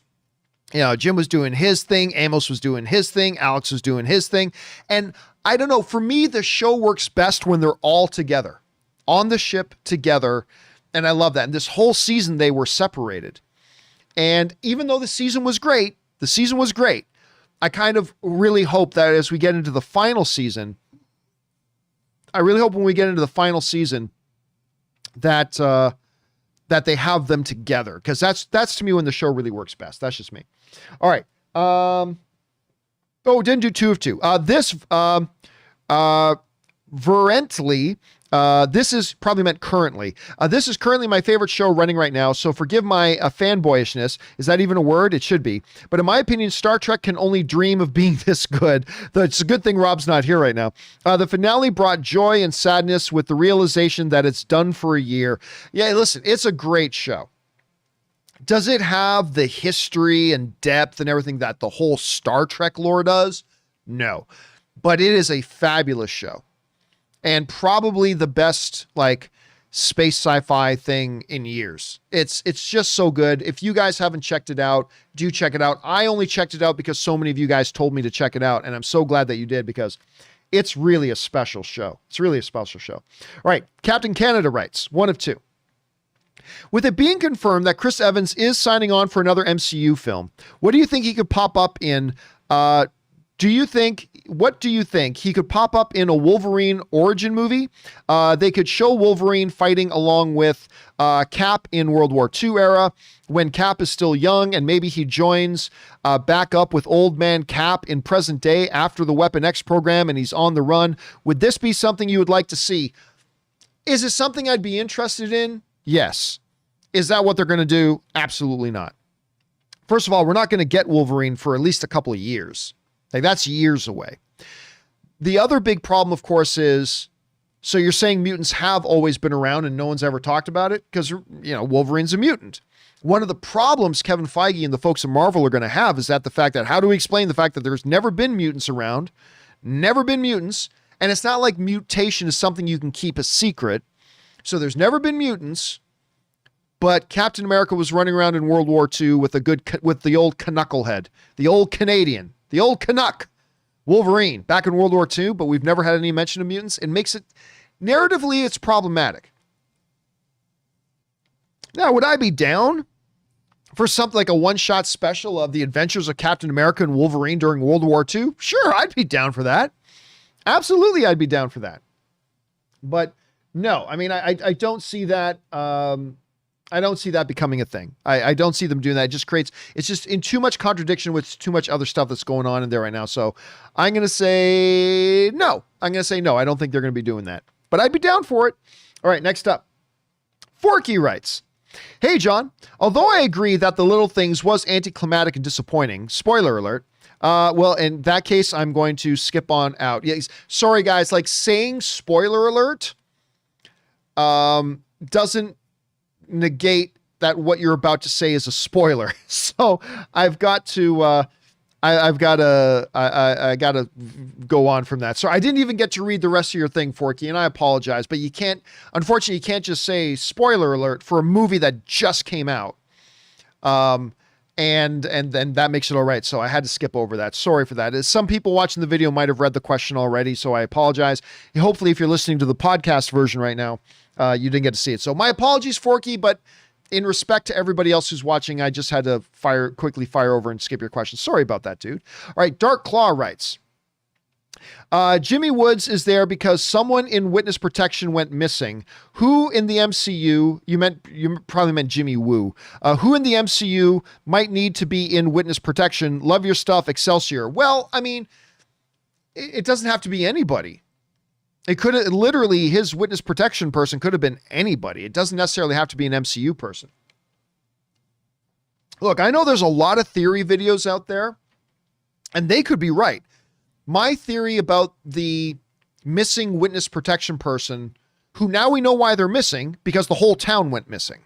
Jim was doing his thing. Amos was doing his thing. Alex was doing his thing. And I don't know, for me, the show works best when they're all together on the ship together. And I love that. And this whole season, they were separated. And even though the season was great, I kind of really hope that as we get into the final season, that they have them together. Because that's to me when the show really works best. That's just me. All right. Didn't do 2 of 2. This Verently, this is probably meant currently. This is currently my favorite show running right now, so forgive my fanboyishness. Is that even a word? It should be. But in my opinion, Star Trek can only dream of being this good. It's a good thing Rob's not here right now. The finale brought joy and sadness with the realization that it's done for a year. Yeah, listen, it's a great show. Does it have the history and depth and everything that the whole Star Trek lore does? No. But it is a fabulous show. And probably the best space sci-fi thing in years. It's just so good. If you guys haven't checked it out, do check it out. I only checked it out because so many of you guys told me to check it out. And I'm so glad that you did because it's really a special show. All right. Captain Canada writes, 1 of 2. With it being confirmed that Chris Evans is signing on for another MCU film, what do you think he could pop up in what do you think? He could pop up in a Wolverine origin movie. They could show Wolverine fighting along with Cap in World War II era when Cap is still young, and maybe he joins back up with old man Cap in present day after the Weapon X program and he's on the run. Would this be something you would like to see? Is it something I'd be interested in? Yes. Is that what they're going to do? Absolutely not. First of all, we're not going to get Wolverine for at least a couple of years. Like, that's years away. The other big problem, of course, is, so you're saying mutants have always been around and no one's ever talked about it? Because, Wolverine's a mutant. One of the problems Kevin Feige and the folks at Marvel are going to have is that the fact that, how do we explain the fact that there's never been mutants around, never been mutants, and it's not like mutation is something you can keep a secret. So there's never been mutants, but Captain America was running around in World War II with the old Canucklehead, the old Canadian, the old Canuck, Wolverine, back in World War II, but we've never had any mention of mutants. It makes it, narratively, it's problematic. Now, would I be down for something like a one-shot special of the adventures of Captain America and Wolverine during World War II? Sure, I'd be down for that. Absolutely, I'd be down for that. But no, I mean, I don't see that. I don't see that becoming a thing. I don't see them doing that. It's just in too much contradiction with too much other stuff that's going on in there right now. So I'm going to say no. I don't think they're going to be doing that, but I'd be down for it. All right, next up. Forky writes, "Hey, John, although I agree that The Little Things was anticlimactic and disappointing, spoiler alert, well, in that case, I'm going to skip on out. Yeah, sorry, guys, like saying spoiler alert doesn't negate that what you're about to say is a spoiler. So I've got to, I gotta go on from that. So I didn't even get to read the rest of your thing, Forky, and I apologize, but unfortunately, you can't just say spoiler alert for a movie that just came out. And then that makes it all right. So I had to skip over that. Sorry for that. Some people watching the video might have read the question already, so I apologize. Hopefully, if you're listening to the podcast version right now, you didn't get to see it. So my apologies, Forky, but in respect to everybody else who's watching, I just had to quickly fire over and skip your question. Sorry about that, dude. All right, Dark Claw writes, Jimmy Woods is there because someone in witness protection went missing. Who in the MCU, you probably meant Jimmy Woo, who in the MCU might need to be in witness protection? Love your stuff, Excelsior. Well, I mean, it doesn't have to be anybody. It could have literally, his witness protection person could have been anybody. It doesn't necessarily have to be an MCU person. Look, I know there's a lot of theory videos out there, and they could be right. My theory about the missing witness protection person, who now we know why they're missing, because the whole town went missing.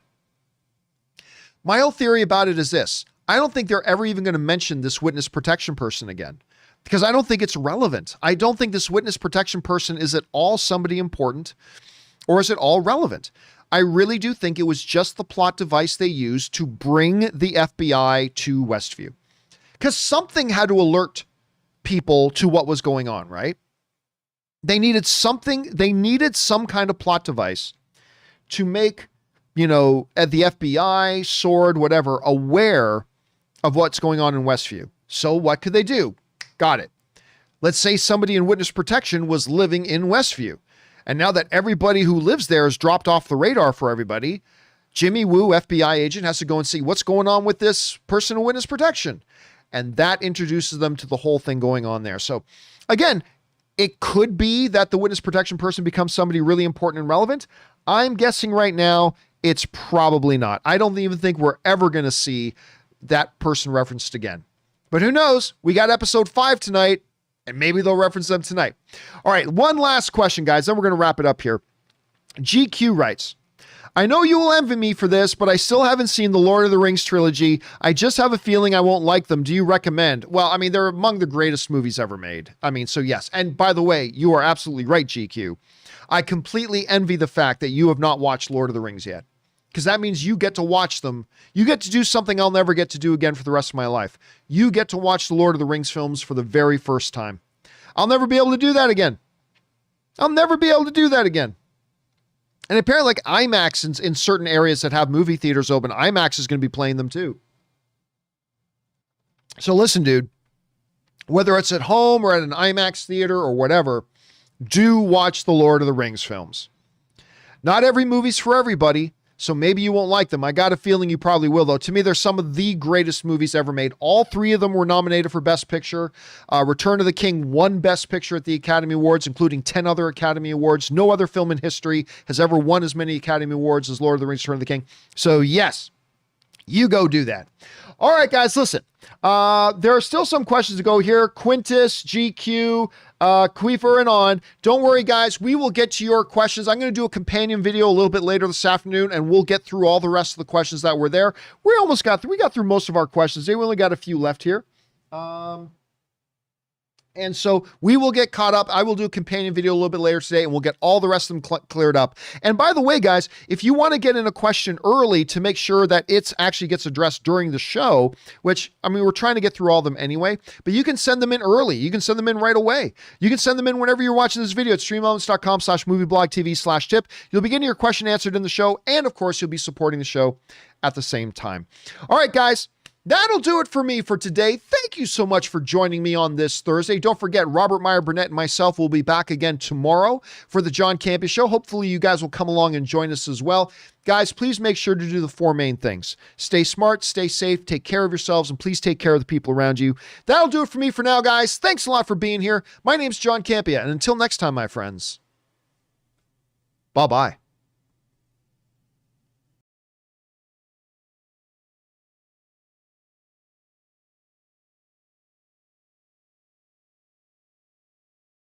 My whole theory about it is this. I don't think they're ever even going to mention this witness protection person again, because I don't think it's relevant. I don't think this witness protection person is at all somebody important, or is it all relevant? I really do think it was just the plot device they used to bring the FBI to Westview, because something had to alert people to what was going on, right? They needed something. They needed some kind of plot device to make, at the FBI, Sword, whatever, aware of what's going on in Westview. So what could they do? Got it. Let's say somebody in witness protection was living in Westview. And now that everybody who lives there has dropped off the radar for everybody, Jimmy Woo, FBI agent, has to go and see what's going on with this person in witness protection. And that introduces them to the whole thing going on there. So again, it could be that the witness protection person becomes somebody really important and relevant. I'm guessing right now it's probably not. I don't even think we're ever going to see that person referenced again. But who knows? We got episode 5 tonight, and maybe they'll reference them tonight. All right, one last question, guys. Then we're going to wrap it up here. GQ writes, I know you will envy me for this, but I still haven't seen the Lord of the Rings trilogy. I just have a feeling I won't like them. Do you recommend? Well, I mean, they're among the greatest movies ever made. I mean, so yes. And by the way, you are absolutely right, GQ. I completely envy the fact that you have not watched Lord of the Rings yet, because that means you get to watch them. You get to do something I'll never get to do again for the rest of my life. You get to watch the Lord of the Rings films for the very first time. I'll never be able to do that again. And apparently, like IMAX in certain areas that have movie theaters open, IMAX is going to be playing them too. So listen, dude, whether it's at home or at an IMAX theater or whatever, do watch the Lord of the Rings films. Not every movie's for everybody, so maybe you won't like them. I got a feeling you probably will, though. To me, they're some of the greatest movies ever made. All three of them were nominated for Best Picture. Return of the King won Best Picture at the Academy Awards, including 10 other Academy Awards. No other film in history has ever won as many Academy Awards as Lord of the Rings, Return of the King. So yes, you go do that. All right, guys, listen. There are still some questions to go here. Quintus, GQ, Queefer, and on. Don't worry, guys. We will get to your questions. I'm going to do a companion video a little bit later this afternoon, and we'll get through all the rest of the questions that were there. We got through most of our questions. We only got a few left here. And so we will get caught up. I will do a companion video a little bit later today, and we'll get all the rest of them cleared up. And by the way, guys, if you want to get in a question early to make sure that it actually gets addressed during the show, which, I mean, we're trying to get through all of them anyway, but you can send them in early. You can send them in right away. You can send them in whenever you're watching this video at streamelements.com/movieblogtv/tip. You'll be getting your question answered in the show, and of course, you'll be supporting the show at the same time. All right, guys. That'll do it for me for today. Thank you so much for joining me on this Thursday. Don't forget, Robert Meyer Burnett and myself will be back again tomorrow for the John Campea Show. Hopefully you guys will come along and join us as well. Guys, please make sure to do the four main things. Stay smart, stay safe, take care of yourselves, and please take care of the people around you. That'll do it for me for now, guys. Thanks a lot for being here. My name's John Campea, and until next time, my friends, bye-bye.